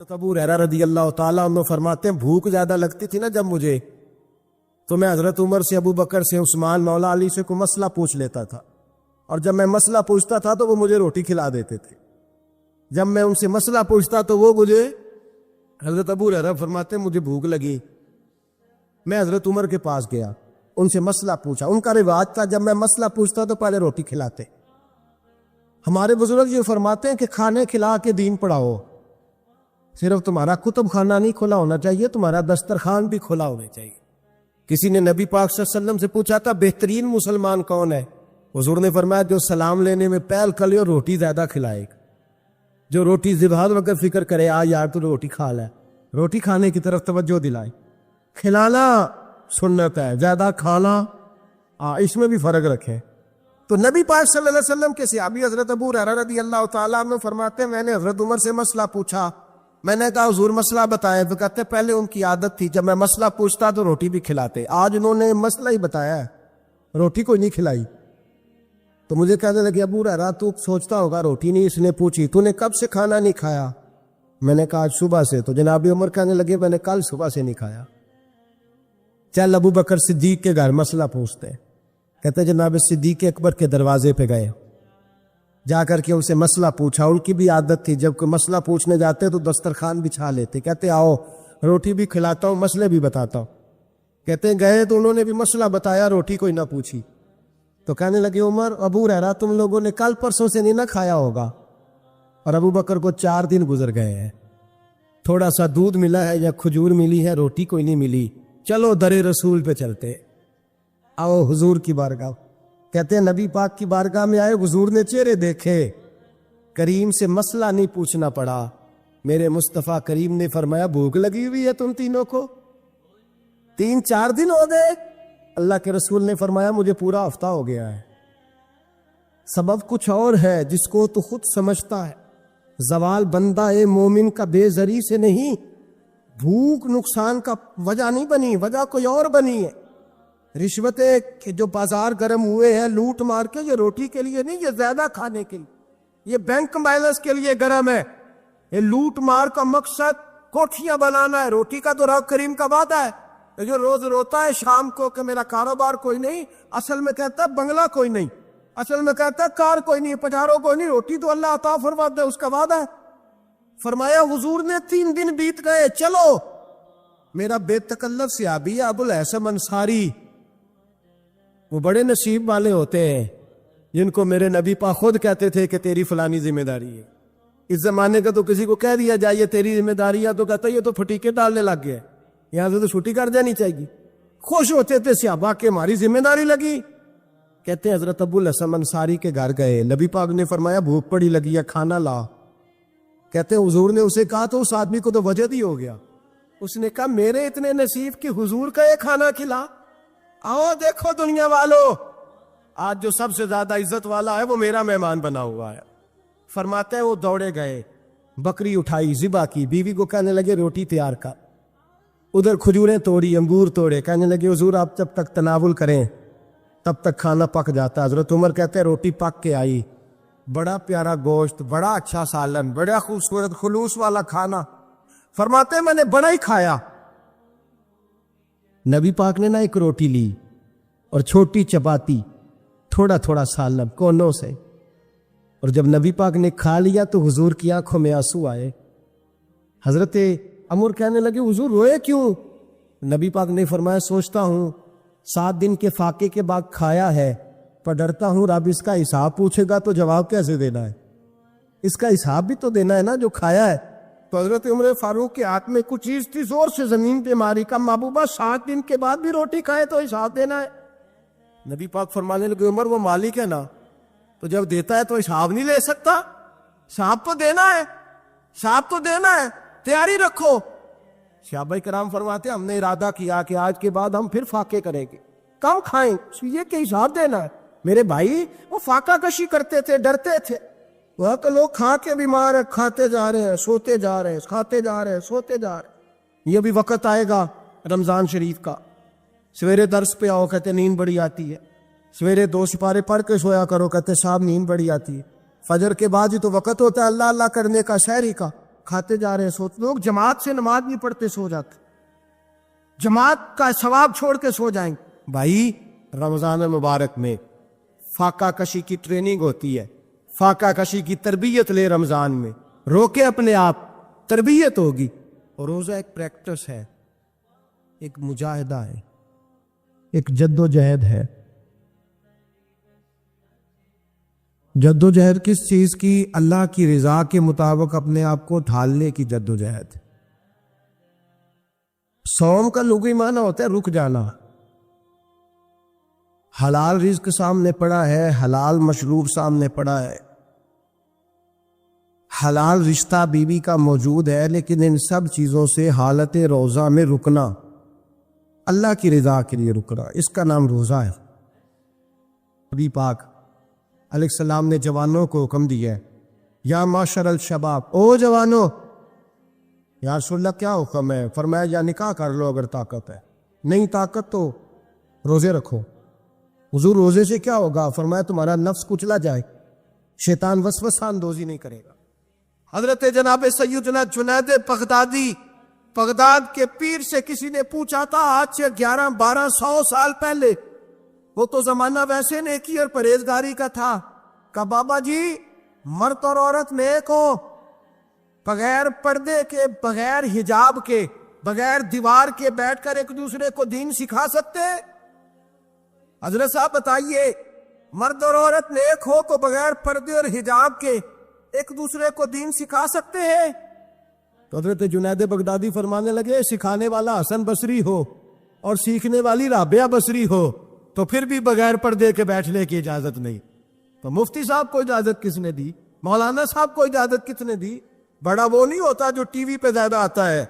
تو ابو ہریرہ رضی اللہ تعالیٰ عنہ فرماتے ہیں بھوک زیادہ لگتی تھی نا جب مجھے، تو میں حضرت عمر سے، ابو بکر سے، عثمان مولا علی سے کوئی مسئلہ پوچھ لیتا تھا، اور جب میں مسئلہ پوچھتا تھا تو وہ مجھے روٹی کھلا دیتے تھے۔ جب میں ان سے مسئلہ پوچھتا تو وہ مجھے، حضرت ابو ہریرہ فرماتے ہیں مجھے بھوک لگی، میں حضرت عمر کے پاس گیا، ان سے مسئلہ پوچھا۔ ان کا رواج تھا جب میں مسئلہ پوچھتا تو پہلے روٹی کھلاتے۔ ہمارے بزرگ یہ فرماتے ہیں کہ کھانے کھلا کے دین پڑھاؤ، صرف تمہارا کتب خانہ نہیں کھلا ہونا چاہیے، تمہارا دسترخوان بھی کھلا ہونا چاہیے۔ کسی نے نبی پاک صلی اللہ علیہ وسلم سے پوچھا تھا بہترین مسلمان کون ہے؟ حضور نے فرمایا جو سلام لینے میں پہل کھلے اور روٹی زیادہ کھلائے گا، جو روٹی ذبح وقت فکر کرے آ یار تو روٹی کھا لے، روٹی کھانے کی طرف توجہ دلائے۔ کھلانا سنت ہے، زیادہ کھانا اس میں بھی فرق رکھے۔ تو نبی پاک صلی اللہ علیہ وسلم کے صحابی حضرت ابو ہریرہ رضی اللہ تعالیٰ عنہ فرماتے ہیں میں نے حضرت عمر سے مسئلہ پوچھا، میں نے کہا حضور مسئلہ بتائیں، تو کہتے پہلے ان کی عادت تھی جب میں مسئلہ پوچھتا تو روٹی بھی کھلاتے، آج انہوں نے مسئلہ ہی بتایا ہے، روٹی کوئی نہیں کھلائی۔ تو مجھے کہنے لگے ابو ہریرہ تو سوچتا ہوگا روٹی نہیں اس نے پوچھی، تو نے کب سے کھانا نہیں کھایا؟ میں نے کہا آج صبح سے۔ تو جناب عمر کہنے لگے میں نے کل صبح سے نہیں کھایا۔ چل ابو بکر صدیق کے گھر مسئلہ پوچھتے، کہتے جناب صدیق اکبر کے دروازے پہ گئے، جا کر کے ان سے مسئلہ پوچھا۔ ان کی بھی عادت تھی جب کوئی مسئلہ پوچھنے جاتے تو دسترخوان بچھا لیتے، کہتے آؤ روٹی بھی کھلاتا ہوں مسئلے بھی بتاتا ہوں۔ کہتے گئے تو انہوں نے بھی مسئلہ بتایا، روٹی کوئی نہ پوچھی۔ تو کہنے لگے عمر ابو ہریرہ تم لوگوں نے کل پرسوں سے نہیں نہ کھایا ہوگا، اور ابو بکر کو 4 دن گزر گئے ہیں، تھوڑا سا دودھ ملا ہے یا کھجور ملی ہے، روٹی کوئی نہیں ملی، چلو در رسول پہ چلتے، آؤ حضور کی بارگاہ۔ کہتے ہیں نبی پاک کی بارگاہ میں آئے، حضور نے چہرے دیکھے، کریم سے مسئلہ نہیں پوچھنا پڑا، میرے مصطفیٰ کریم نے فرمایا بھوک لگی ہوئی ہے تم تینوں کو، 3-4 دن ہو گئے؟ اللہ کے رسول نے فرمایا مجھے پورا ہفتہ ہو گیا ہے۔ سبب کچھ اور ہے جس کو تو خود سمجھتا ہے، زوال بندہ مومن کا بے زری سے نہیں، بھوک نقصان کا وجہ نہیں بنی، وجہ کوئی اور بنی ہے۔ رشوتیں کہ جو بازار گرم ہوئے ہیں لوٹ مار کے، یہ روٹی کے لیے نہیں، یہ زیادہ کھانے کے لیے، یہ بینک بیلنس کے لیے گرم ہے۔ یہ لوٹ مار کا مقصد کوٹھیاں بنانا ہے، روٹی کا تو رب کریم کا وعدہ ہے۔ جو روز روتا ہے شام کو کہ میرا کاروبار کوئی نہیں، اصل میں کہتا ہے بنگلہ کوئی نہیں، اصل میں کہتا ہے کار کوئی نہیں، پٹھاروں کوئی نہیں، روٹی تو اللہ عطا فرماتا ہے، اس کا وعدہ ہے۔ فرمایا حضور نے 3 دن بیت گئے، چلو میرا بے تکلف صحابی ابو الحسن انصاری، وہ بڑے نصیب والے ہوتے ہیں جن کو میرے نبی پاک خود کہتے تھے کہ تیری فلانی ذمہ داری ہے۔ اس زمانے کا تو کسی کو کہہ دیا جائے یہ تیری ذمہ داری ہے تو کہتا ہے یہ تو پھٹیکے ڈالنے لگ گیا، یہاں سے تو چھٹی کر جانی چاہیے۔ خوش ہوتے تھے صحابہ کہ ہماری ذمہ داری لگی۔ کہتے ہیں حضرت ابو الحسن انصاری کے گھر گئے، نبی پاک نے فرمایا بھوک پڑی لگی ہے کھانا لا۔ کہتے ہیں حضور نے اسے کہا تو اس آدمی کو تو وجد ہی ہو گیا، اس نے کہا میرے اتنے نصیب کہ حضور کا یہ کھانا کھلا۔ آؤ دیکھو دنیا والو، آج جو سب سے زیادہ عزت والا ہے وہ میرا مہمان بنا ہوا ہے۔ فرماتے ہیں وہ دوڑے گئے، بکری اٹھائی، ذبح کی، بیوی کو کہنے لگے روٹی تیار کر، ادھر کھجوریں توڑی، انگور توڑے، کہنے لگے حضور آپ جب تک تناول کریں تب تک کھانا پک جاتا ہے۔ حضرت عمر کہتے ہیں روٹی پک کے آئی، بڑا پیارا گوشت، بڑا اچھا سالن، بڑا خوبصورت خلوص والا کھانا۔ فرماتے ہیں میں نے بڑا ہی کھایا۔ نبی پاک نے نہ ایک روٹی لی اور چھوٹی چپاتی، تھوڑا تھوڑا سالن کونوں سے، اور جب نبی پاک نے کھا لیا تو حضور کی آنکھوں میں آنسو آئے۔ حضرت عمر کہنے لگے حضور روئے کیوں؟ نبی پاک نے فرمایا سوچتا ہوں 7 دن کے فاقے کے بعد کھایا ہے، پر ڈرتا ہوں رب اس کا حساب پوچھے گا تو جواب کیسے دینا ہے، اس کا حساب بھی تو دینا ہے نا جو کھایا ہے۔ تو حضرت عمر فاروق کے ہاتھ میں کچھ چیز تھی، زور سے زمین پہ ماری، کا محبوبہ 7 دن کے بعد بھی روٹی کھائے تو حساب دینا ہے۔ نبی پاک فرمانے لگے عمر وہ مالک ہے نا، تو جب دیتا ہے تو حساب نہیں لے سکتا، حساب تو دینا ہے، حساب تو دینا ہے، تیاری رکھو۔ صحابہ کرام فرماتے ہم نے ارادہ کیا کہ آج کے بعد ہم پھر فاقے کریں گے، کم کھائیں، یہ کہ حساب دینا ہے۔ میرے بھائی وہ فاقہ کشی کرتے تھے، ڈرتے تھے، وہ کہ لوگ کھا کے بیمار ہیں، کھاتے جا رہے ہیں سوتے جا رہے ہیں، کھاتے جا رہے ہیں سوتے جا رہے ہیں۔ یہ بھی وقت آئے گا رمضان شریف کا، سویرے درس پہ آؤ کہتے نیند بڑی آتی ہے، سویرے 2 سپارے پڑھ کے سویا کرو کہتے صاحب نیند بڑی آتی ہے، فجر کے بعد ہی تو وقت ہوتا ہے اللہ اللہ کرنے کا، شہری کا، کھاتے جا رہے ہیں، سوچ لوگ جماعت سے نماز نہیں پڑھتے سو جاتے، جماعت کا ثواب چھوڑ کے سو جائیں گے۔ بھائی رمضان المبارک میں فاقہ کشی کی ٹریننگ ہوتی ہے، فاقہ کشی کی تربیت لے، رمضان میں روکے اپنے آپ، تربیت ہوگی۔ اور روزہ ایک پریکٹس ہے، ایک مجاہدہ ہے، ایک جد و جہد ہے۔ جد و جہد کس چیز کی؟ اللہ کی رضا کے مطابق اپنے آپ کو ڈھالنے کی جد و جہد۔ صوم کا لغوی معنی ہوتا ہے رک جانا۔ حلال رزق سامنے پڑا ہے، حلال مشروب سامنے پڑا ہے، حلال رشتہ بیوی کا موجود ہے، لیکن ان سب چیزوں سے حالت روزہ میں رکنا، اللہ کی رضا کے لیے رکنا، اس کا نام روزہ ہے۔ نبی پاک علیہ السلام نے جوانوں کو حکم دیا ہے، یا معاشر الشباب، او جوانو۔ یا رسول اللہ کیا حکم ہے؟ فرمایا یا نکاح کر لو اگر طاقت ہے، نہیں طاقت تو روزے رکھو۔ حضور روزے سے کیا ہوگا؟ فرمایا تمہارا نفس کچلا جائے، شیطان وسوسہ اندوزی نہیں کرے گا۔ حضرت جناب سیدنا جنید بغدادی، بغداد کے پیر سے کسی نے پوچھا تھا آج سے 1100-1200 سال پہلے، وہ تو زمانہ ویسے نیکی اور پرہیزگاری کا تھا، کہ بابا جی مرد اور عورت نیک ہو، بغیر پردے کے، بغیر حجاب کے، بغیر دیوار کے بیٹھ کر ایک دوسرے کو دین سکھا سکتے؟ حضرت صاحب بتائیے، مرد اور عورت نیک ہو کو بغیر پردے اور حجاب کے ایک دوسرے کو دین سکھا سکتے ہیں؟ تو حضرت جنید بغدادی فرمانے لگے سکھانے والا حسن بصری ہو اور سیکھنے والی رابعہ بصری ہو تو پھر بھی بغیر پردے کے بیٹھنے کی اجازت نہیں۔ تو مفتی صاحب کو اجازت کس نے دی؟ مولانا صاحب کو اجازت کس نے دی؟ بڑا وہ نہیں ہوتا جو ٹی وی پہ زیادہ آتا ہے،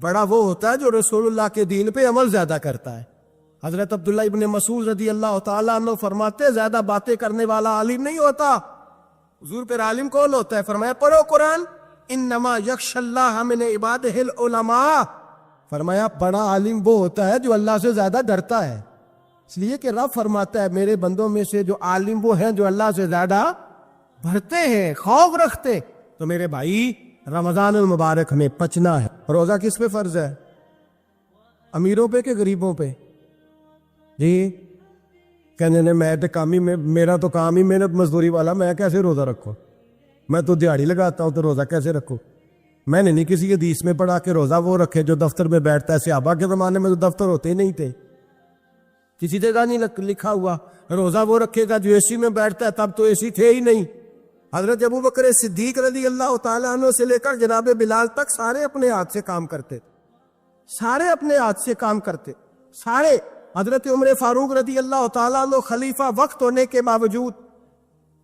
بڑا وہ ہوتا ہے جو رسول اللہ کے دین پہ عمل زیادہ کرتا ہے۔ حضرت عبداللہ ابن مسعود رضی اللہ تعالیٰ عنہ فرماتے زیادہ باتیں کرنے والا عالم نہیں ہوتا۔ حضور پھر عالم کون ہوتا ہے؟ فرمایا پڑھو قرآن، انما یخش اللہ من عبادہ العلماء۔ فرمایا بڑا عالم وہ ہوتا ہے جو اللہ سے زیادہ ڈرتا ہے، اس لیے کہ رب فرماتا ہے میرے بندوں میں سے جو عالم وہ ہیں جو اللہ سے زیادہ ڈرتے ہیں، خوف رکھتے۔ تو میرے بھائی رمضان المبارک میں پچنا ہے۔ روزہ کس پہ فرض ہے؟ امیروں پہ کہ غریبوں پہ؟ جی کہنے میں تو کام ہی میرا تو کام ہی محنت مزدوری والا، میں کیسے روزہ رکھوں؟ میں تو دیہڑی لگاتا ہوں تو روزہ کیسے رکھوں؟ میں نے نہیں کسی حدیث میں پڑھا کہ روزہ وہ رکھے جو دفتر میں بیٹھتا ہے۔ صحابہ کے زمانے میں تو دفتر ہوتے ہی نہیں تھے، کسی جگہ نہیں لکھا ہوا روزہ وہ رکھے گا جو اے سی میں بیٹھتا ہے، تب تو اے سی تھے ہی نہیں۔ حضرت ابو بکر صدیق رضی اللہ تعالیٰ عنہ سے لے کر جناب بلال تک سارے اپنے ہاتھ سے کام کرتے، سارے اپنے ہاتھ سے کام کرتے، سارے۔ حضرت عمر فاروق رضی اللہ تعالیٰ عنہ خلیفہ وقت ہونے کے باوجود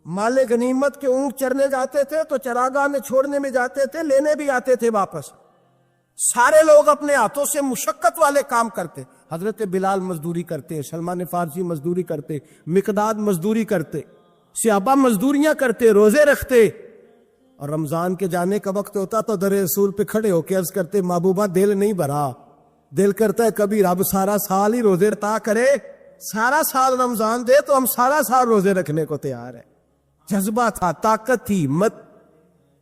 مال غنیمت کے اونٹ چرنے جاتے تھے تو چراگاہ میں چھوڑنے میں جاتے تھے، لینے بھی آتے تھے واپس۔ سارے لوگ اپنے ہاتھوں سے مشقت والے کام کرتے۔ حضرت بلال مزدوری کرتے، سلمان فارسی مزدوری کرتے، مقداد مزدوری کرتے، صحابہ مزدوریاں کرتے، روزے رکھتے۔ اور رمضان کے جانے کا وقت ہوتا تو در رسول پہ کھڑے ہو کے عرض کرتے محبوبہ دل نہیں بھرا، دل کرتا ہے کبھی رب سارا سال ہی روزے عطا کرے، سارا سال رمضان دے تو ہم سارا سال روزے رکھنے کو تیار ہیں۔ جذبہ تھا، طاقت تھی، ہمت۔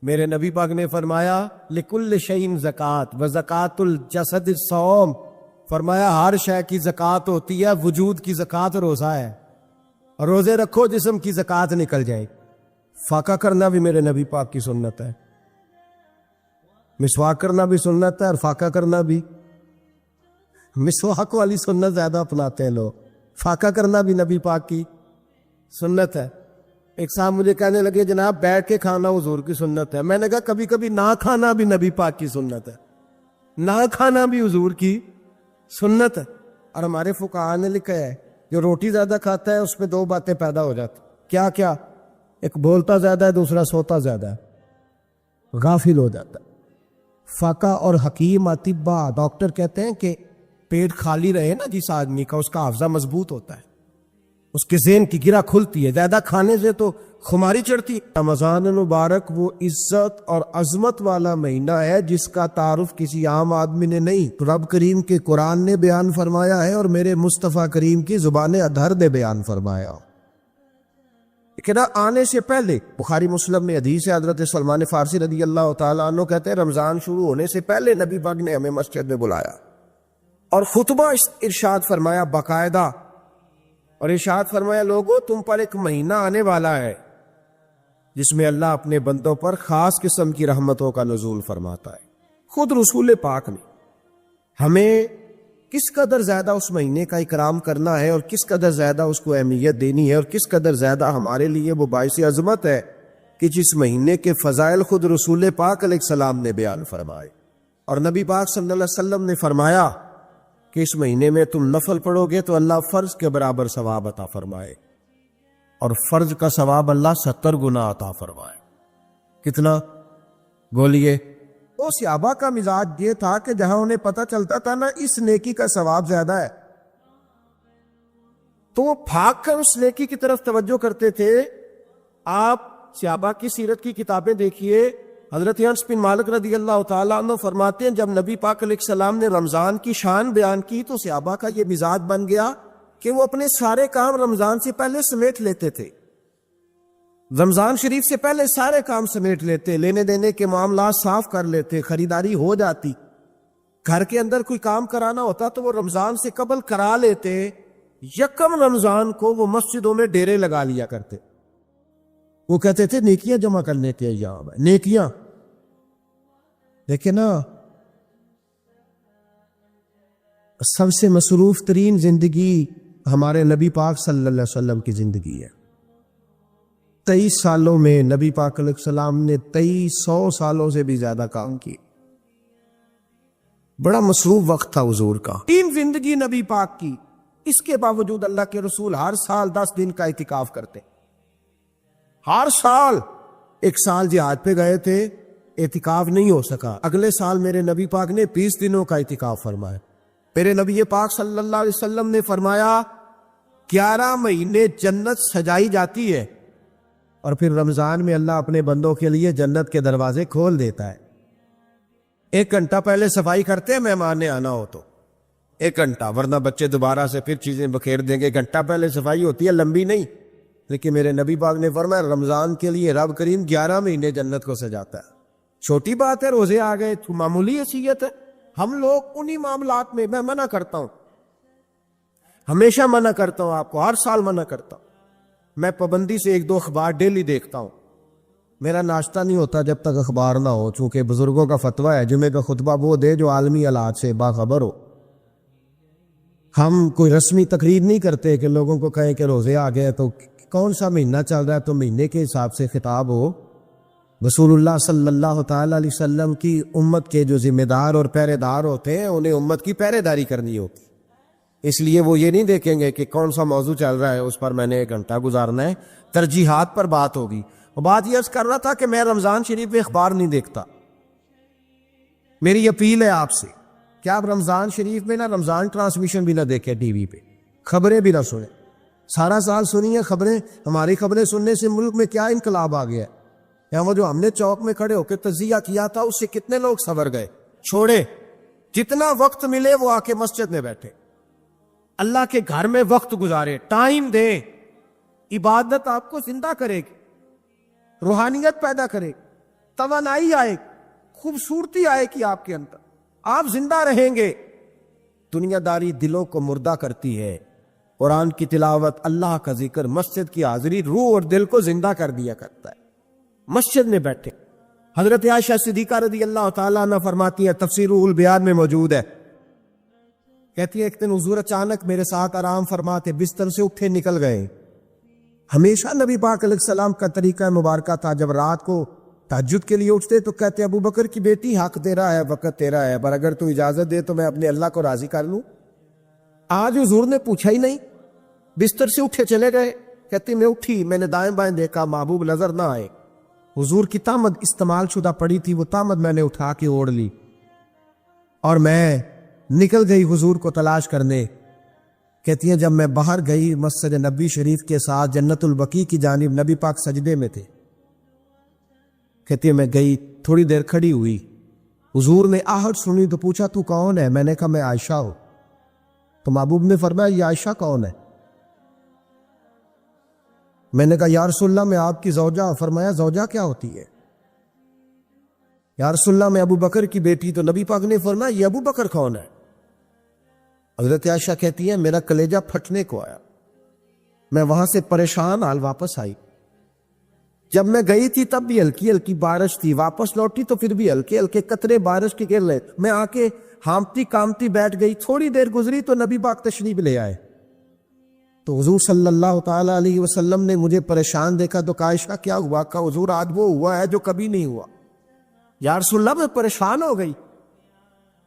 میرے نبی پاک نے فرمایا لکل شیء زکات و زکات الجسد الصوم، فرمایا ہر شے کی زکات ہوتی ہے، وجود کی زکات روزہ ہے، اور روزے رکھو جسم کی زکات نکل جائے۔ فاقہ کرنا بھی میرے نبی پاک کی سنت ہے، مسواک کرنا بھی سنت ہے، اور فاقہ کرنا بھی۔ مسواک والی سنت زیادہ اپناتے ہیں لوگ، فاقہ کرنا بھی نبی پاک کی سنت ہے۔ ایک صاحب مجھے کہنے لگے جناب بیٹھ کے کھانا حضور کی سنت ہے، میں نے کہا کبھی کبھی نہ کھانا بھی نبی پاک کی سنت ہے، نہ کھانا بھی حضور کی سنت ہے۔ اور ہمارے فقہاء نے لکھا ہے جو روٹی زیادہ کھاتا ہے اس میں دو باتیں پیدا ہو جاتی، کیا کیا؟ ایک بولتا زیادہ ہے، دوسرا سوتا زیادہ ہے، غافل ہو جاتا ہے۔ فقہ اور حکیم اطباء ڈاکٹر کہتے ہیں کہ پیٹ خالی رہے نا جس آدمی کا، اس کا حافظہ مضبوط ہوتا ہے، اس کے ذہن کی گرہ کھلتی ہے، زیادہ کھانے سے تو خماری چڑھتی ہے۔ رمضان المبارک وہ عزت اور عظمت والا مہینہ ہے جس کا تعارف کسی عام آدمی نے نہیں، رب کریم کے قرآن نے بیان فرمایا ہے اور میرے مصطفیٰ کریم کی زبان اطہر نے بیان فرمایا۔ کہ آنے سے پہلے بخاری مسلم میں حدیث ہے، حضرت سلمان فارسی رضی اللہ تعالیٰ عنہ کہتے ہیں رمضان شروع ہونے سے پہلے نبی پاک نے ہمیں مسجد میں بلایا اور خطبہ ارشاد فرمایا باقاعدہ، اور ارشاد فرمایا لوگو تم پر ایک مہینہ آنے والا ہے جس میں اللہ اپنے بندوں پر خاص قسم کی رحمتوں کا نزول فرماتا ہے۔ خود رسول پاک نے ہمیں کس قدر زیادہ اس مہینے کا اکرام کرنا ہے اور کس قدر زیادہ اس کو اہمیت دینی ہے اور کس قدر زیادہ ہمارے لیے وہ باعث عظمت ہے کہ جس مہینے کے فضائل خود رسول پاک علیہ السلام نے بیان فرمائے۔ اور نبی پاک صلی اللہ علیہ وسلم نے فرمایا کہ اس مہینے میں تم نفل پڑھو گے تو اللہ فرض کے برابر ثواب عطا فرمائے، اور فرض کا ثواب اللہ 70 گنا عطا فرمائے۔ کتنا بولیے؟ وہ صحابہ کا مزاج یہ تھا کہ جہاں انہیں پتہ چلتا تھا نا اس نیکی کا ثواب زیادہ ہے تو وہ بھاگ کر اس نیکی کی طرف توجہ کرتے تھے۔ آپ صحابہ کی سیرت کی کتابیں دیکھیے، حضرت انس بن مالک رضی اللہ تعالیٰ عنہ فرماتے ہیں جب نبی پاک علیہ السلام نے رمضان کی شان بیان کی تو صحابہ کا یہ مزاج بن گیا کہ وہ اپنے سارے کام رمضان سے پہلے سمیٹ لیتے تھے، رمضان شریف سے پہلے سارے کام سمیٹ لیتے، لینے دینے کے معاملات صاف کر لیتے، خریداری ہو جاتی، گھر کے اندر کوئی کام کرانا ہوتا تو وہ رمضان سے قبل کرا لیتے، یکم رمضان کو وہ مسجدوں میں ڈیرے لگا لیا کرتے۔ وہ کہتے تھے نیکیاں جمع کرنے کے ایام ہے، نیکیاں۔ دیکھیں نا سب سے مصروف ترین زندگی ہمارے نبی پاک صلی اللہ علیہ وسلم کی زندگی ہے۔ 23 سالوں میں نبی پاک علیہ السلام نے 2300 سالوں سے بھی زیادہ کام کیے، بڑا مصروف وقت تھا حضور کا، تین زندگی نبی پاک کی۔ اس کے باوجود اللہ کے رسول ہر سال 10 دن کا اعتکاف کرتے، ہر سال۔ ایک سال جہاد پہ گئے تھے، اعتکاف نہیں ہو سکا، اگلے سال میرے نبی پاک نے 20 دنوں کا اعتکاف فرمایا۔ میرے نبی پاک صلی اللہ علیہ وسلم نے فرمایا 11 مہینے جنت سجائی جاتی ہے اور پھر رمضان میں اللہ اپنے بندوں کے لیے جنت کے دروازے کھول دیتا ہے۔ 1 گھنٹہ پہلے صفائی کرتے ہیں مہمان نے آنا ہو تو 1 گھنٹہ، ورنہ بچے دوبارہ سے پھر چیزیں بکھیر دیں گے۔ 1 گھنٹہ پہلے صفائی ہوتی ہے، لمبی نہیں، لیکن میرے نبی پاک نے فرمایا رمضان کے لیے رب کریم 11 مہینے جنت کو سجاتا ہے۔ چھوٹی بات ہے، روزے آ گئے تو معمولی حیثیت ہے۔ ہم لوگ انہی معاملات میں، میں منع کرتا ہوں، ہمیشہ منع کرتا ہوں، آپ کو ہر سال منع کرتا ہوں، میں پابندی سے 1-2 اخبار ڈیلی دیکھتا ہوں۔ میرا ناشتہ نہیں ہوتا جب تک اخبار نہ ہو، چونکہ بزرگوں کا فتویٰ ہے جمعے کا خطبہ وہ دے جو عالمی حالات سے باخبر ہو۔ ہم کوئی رسمی تقریر نہیں کرتے کہ لوگوں کو کہیں کہ روزے آ گئے تو کون سا مہینہ چل رہا ہے تو مہینے کے حساب سے خطاب ہو۔ رسول اللہ صلی اللہ تعالی علیہ وسلم کی امت کے جو ذمہ دار اور پہرے دار ہوتے ہیں انہیں امت کی پہرے داری کرنی ہوتی، اس لیے وہ یہ نہیں دیکھیں گے کہ کون سا موضوع چل رہا ہے اس پر میں نے 1 گھنٹہ گزارنا ہے، ترجیحات پر بات ہوگی۔ وہ بات یہ عرض کر رہا تھا کہ میں رمضان شریف میں اخبار نہیں دیکھتا۔ میری اپیل ہے آپ سے کہ آپ رمضان شریف میں نہ رمضان ٹرانسمیشن بھی نہ دیکھیں، ٹی وی پہ خبریں بھی نہ سنیں، سارا سال سنیے خبریں۔ ہماری خبریں سننے سے ملک میں کیا انقلاب آ گیا ہے؟ یا وہ جو ہم نے چوک میں کھڑے ہو کے تجزیہ کیا تھا اس سے کتنے لوگ سنور گئے؟ چھوڑے، جتنا وقت ملے وہ آ کے مسجد میں بیٹھے، اللہ کے گھر میں وقت گزارے، ٹائم دیں۔ عبادت آپ کو زندہ کرے گی، روحانیت پیدا کرے گی، توانائی آئے گی، خوبصورتی آئے گی آپ کے اندر، آپ زندہ رہیں گے۔ دنیا داری دلوں کو مردہ کرتی ہے، قرآن کی تلاوت، اللہ کا ذکر، مسجد کی حاضری روح اور دل کو زندہ کر دیا کرتا ہے۔ مسجد میں بیٹھے۔ حضرت عائشہ صدیقہ رضی اللہ تعالیٰ عنہ فرماتی ہے، تفسیر روح البیان میں موجود ہے، کہتی ہے ایک دن حضور اچانک میرے ساتھ آرام فرماتے بستر سے اٹھے نکل گئے۔ ہمیشہ نبی پاک علیہ السلام کا طریقہ مبارکہ تھا جب رات کو تہجد کے لیے اٹھتے تو کہتے ابو بکر کی بیٹی حق تیرا ہے، وقت تیرا ہے، پر اگر تو اجازت دے تو میں اپنے اللہ کو راضی کر لوں۔ آج حضور نے پوچھا ہی نہیں، بستر سے اٹھے چلے گئے۔ کہتے میں اٹھی، میں نے دائیں بائیں دیکھا، محبوب نظر نہ آئے۔ حضور کی تامد استعمال شدہ پڑی تھی، وہ تامد میں نے اٹھا کے اوڑھ لی اور میں نکل گئی حضور کو تلاش کرنے۔ کہتی ہیں جب میں باہر گئی مسجد نبی شریف کے ساتھ جنت البقیع کی جانب، نبی پاک سجدے میں تھے۔ کہتی ہے میں گئی، تھوڑی دیر کھڑی ہوئی، حضور نے آہٹ سنی تو پوچھا تو کون ہے؟ میں نے کہا میں عائشہ ہوں۔ تو محبوب نے فرمایا یہ عائشہ کون ہے؟ میں نے کہا یا رسول اللہ میں آپ کی زوجہ. فرمایا زوجہ کیا ہوتی ہے؟ یا رسول اللہ میں ابو بکر کی بیٹی. تو نبی پاک نے فرمایا یہ ابو بکر کون ہے؟ حضرت عائشہ کہتی ہے میرا کلیجہ پھٹنے کو آیا. میں وہاں سے پریشان حال واپس آئی. جب میں گئی تھی تب بھی ہلکی ہلکی بارش تھی, واپس لوٹی تو پھر بھی ہلکے ہلکے قطرے بارش کے گر رہے. میں آ کے ہامتی کامتی بیٹھ گئی. تھوڑی دیر گزری تو نبی پاک تشریف لے آئے. تو حضور صلی اللہ تعالی علیہ وسلم نے مجھے پریشان دیکھا تو کہا عائشہ کیا ہوا؟ کہا حضور آج وہ ہوا ہے جو کبھی نہیں ہوا. یا رسول اللہ میں پریشان ہو گئی.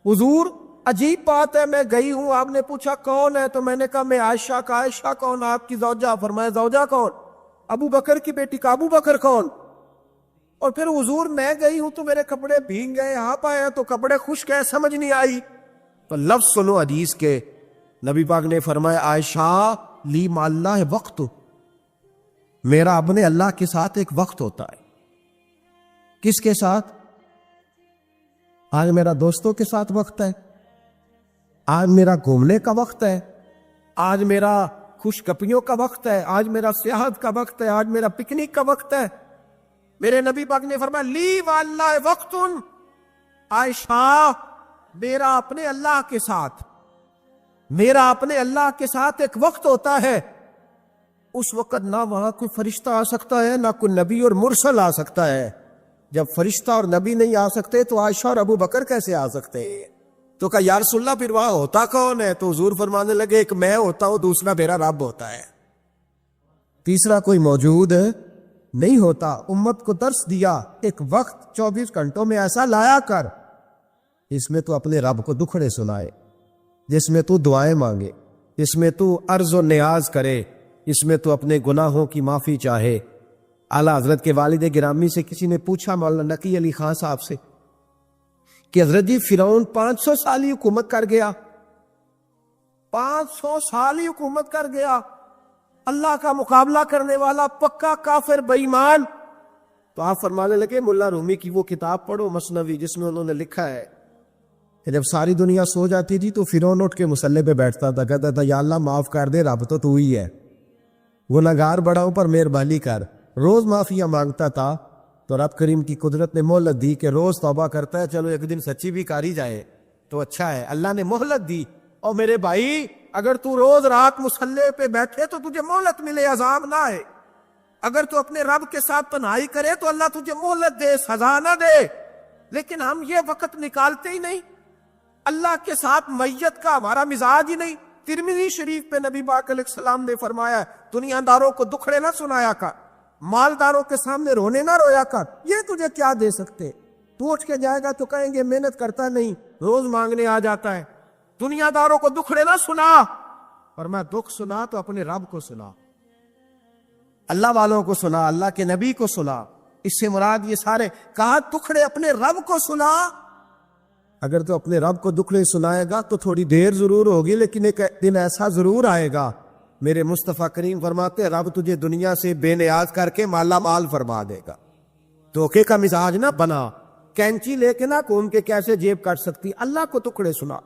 حضور عجیب بات ہے, میں گئی ہوں, آپ نے پوچھا کون ہے تو میں نے کہا میں عائشہ. کا عائشہ کون؟ آپ کی زوجہ. فرمایا زوجہ کون؟ ابو بکر کی بیٹی. کا ابو بکر کون؟ اور پھر حضور میں گئی ہوں تو میرے کپڑے بھیگ گئے, آپ آئے تو کپڑے خشک ہے, سمجھ نہیں آئی. تو لفظ سنو حدیث کے. نبی پاک نے فرمایا عائشہ لی مع اللہ وقت, میرا اپنے اللہ کے ساتھ ایک وقت ہوتا ہے. کس کے ساتھ؟ آج میرا دوستوں کے ساتھ وقت ہے, آج میرا گھومنے کا وقت ہے, آج میرا خوش گپیوں کا وقت ہے, آج میرا سیاحت کا وقت ہے, آج میرا پکنک کا وقت ہے. میرے نبی پاک نے فرمایا لی واللہ وقت, عائشہ میرا اپنے اللہ کے ساتھ, میرا اپنے اللہ کے ساتھ ایک وقت ہوتا ہے. اس وقت نہ وہاں کوئی فرشتہ آ سکتا ہے نہ کوئی نبی اور مرسل آ سکتا ہے. جب فرشتہ اور نبی نہیں آ سکتے تو عائشہ اور ابو بکر کیسے آ سکتے ہیں؟ تو کہا یا رسول اللہ پھر وہاں ہوتا کون ہے؟ تو حضور فرمانے لگے ایک میں ہوتا ہوں, دوسرا میرا رب ہوتا ہے, تیسرا کوئی موجود نہیں ہوتا. امت کو درس دیا ایک وقت 24 گھنٹوں میں ایسا لایا کر جس میں تو اپنے رب کو دکھڑے سنائے, جس میں تو دعائیں مانگے, جس میں تو عرض و نیاز کرے, جس میں تو اپنے گناہوں کی معافی چاہے. اعلیٰ حضرت کے والد گرامی سے کسی نے پوچھا مولانا نقی علی خان صاحب سے کہ حضرت جی فرعون 500 سال ہی حکومت کر گیا, 500 سال ہی حکومت کر گیا, اللہ کا مقابلہ کرنے والا پکا کافر بے ایمان. تو آپ فرمانے لگے ملا رومی کی وہ کتاب پڑھو مثنوی, جس میں انہوں نے لکھا ہے کہ جب ساری دنیا سو جاتی تھی تو فرعون اٹھ کے مصلے پہ بیٹھتا تھا, کہتا تھا یا اللہ معاف کر دے, رب تو ہی ہے, گنہگار بڑا ہوں پر مہربانی کر. روز معافیاں مانگتا تھا تو رب کریم کی قدرت نے مہلت دی کہ روز توبہ کرتا ہے, چلو ایک دن سچی بھی کاری جائے تو اچھا ہے. اللہ نے مہلت دی. اور میرے بھائی اگر تو روز رات مصلے پہ بیٹھے تو تجھے مہلت ملے, عذاب نہ آئے. اگر تو اپنے رب کے ساتھ تنہائی کرے تو اللہ تجھے مہلت دے, سزا نہ دے. لیکن ہم یہ وقت نکالتے ہی نہیں. اللہ کے ساتھ میت کا ہمارا مزاج ہی نہیں. ترمذی شریف پہ نبی پاک علیہ السلام نے فرمایا دنیا داروں کو دکھڑے نہ سنایا کر, مالداروں کے سامنے رونے نہ رویا کر. یہ تجھے کیا دے سکتے؟ تو اٹھ کے جائے گا تو کہیں گے محنت کرتا نہیں, روز مانگنے آ جاتا ہے. دنیا داروں کو دکھڑے نہ سنا, اور میں دکھ سنا تو اپنے رب کو سنا, اللہ والوں کو سنا, اللہ کے نبی کو سنا. اس سے مراد یہ سارے کہا دکھڑے اپنے رب کو سنا. اگر تو اپنے رب کو دکھڑے سنائے گا تو تھوڑی دیر ضرور ہوگی, لیکن ایک دن ایسا ضرور آئے گا. میرے مصطفیٰ کریم فرماتے رب تجھے دنیا سے بے نیاز کر کے مالا مال فرما دے گا. دھوکے کا مزاج نہ بنا, کینچی لے کے نہ کون کے کیسے جیب کاٹ سکتی. اللہ کو ٹکڑے سنا.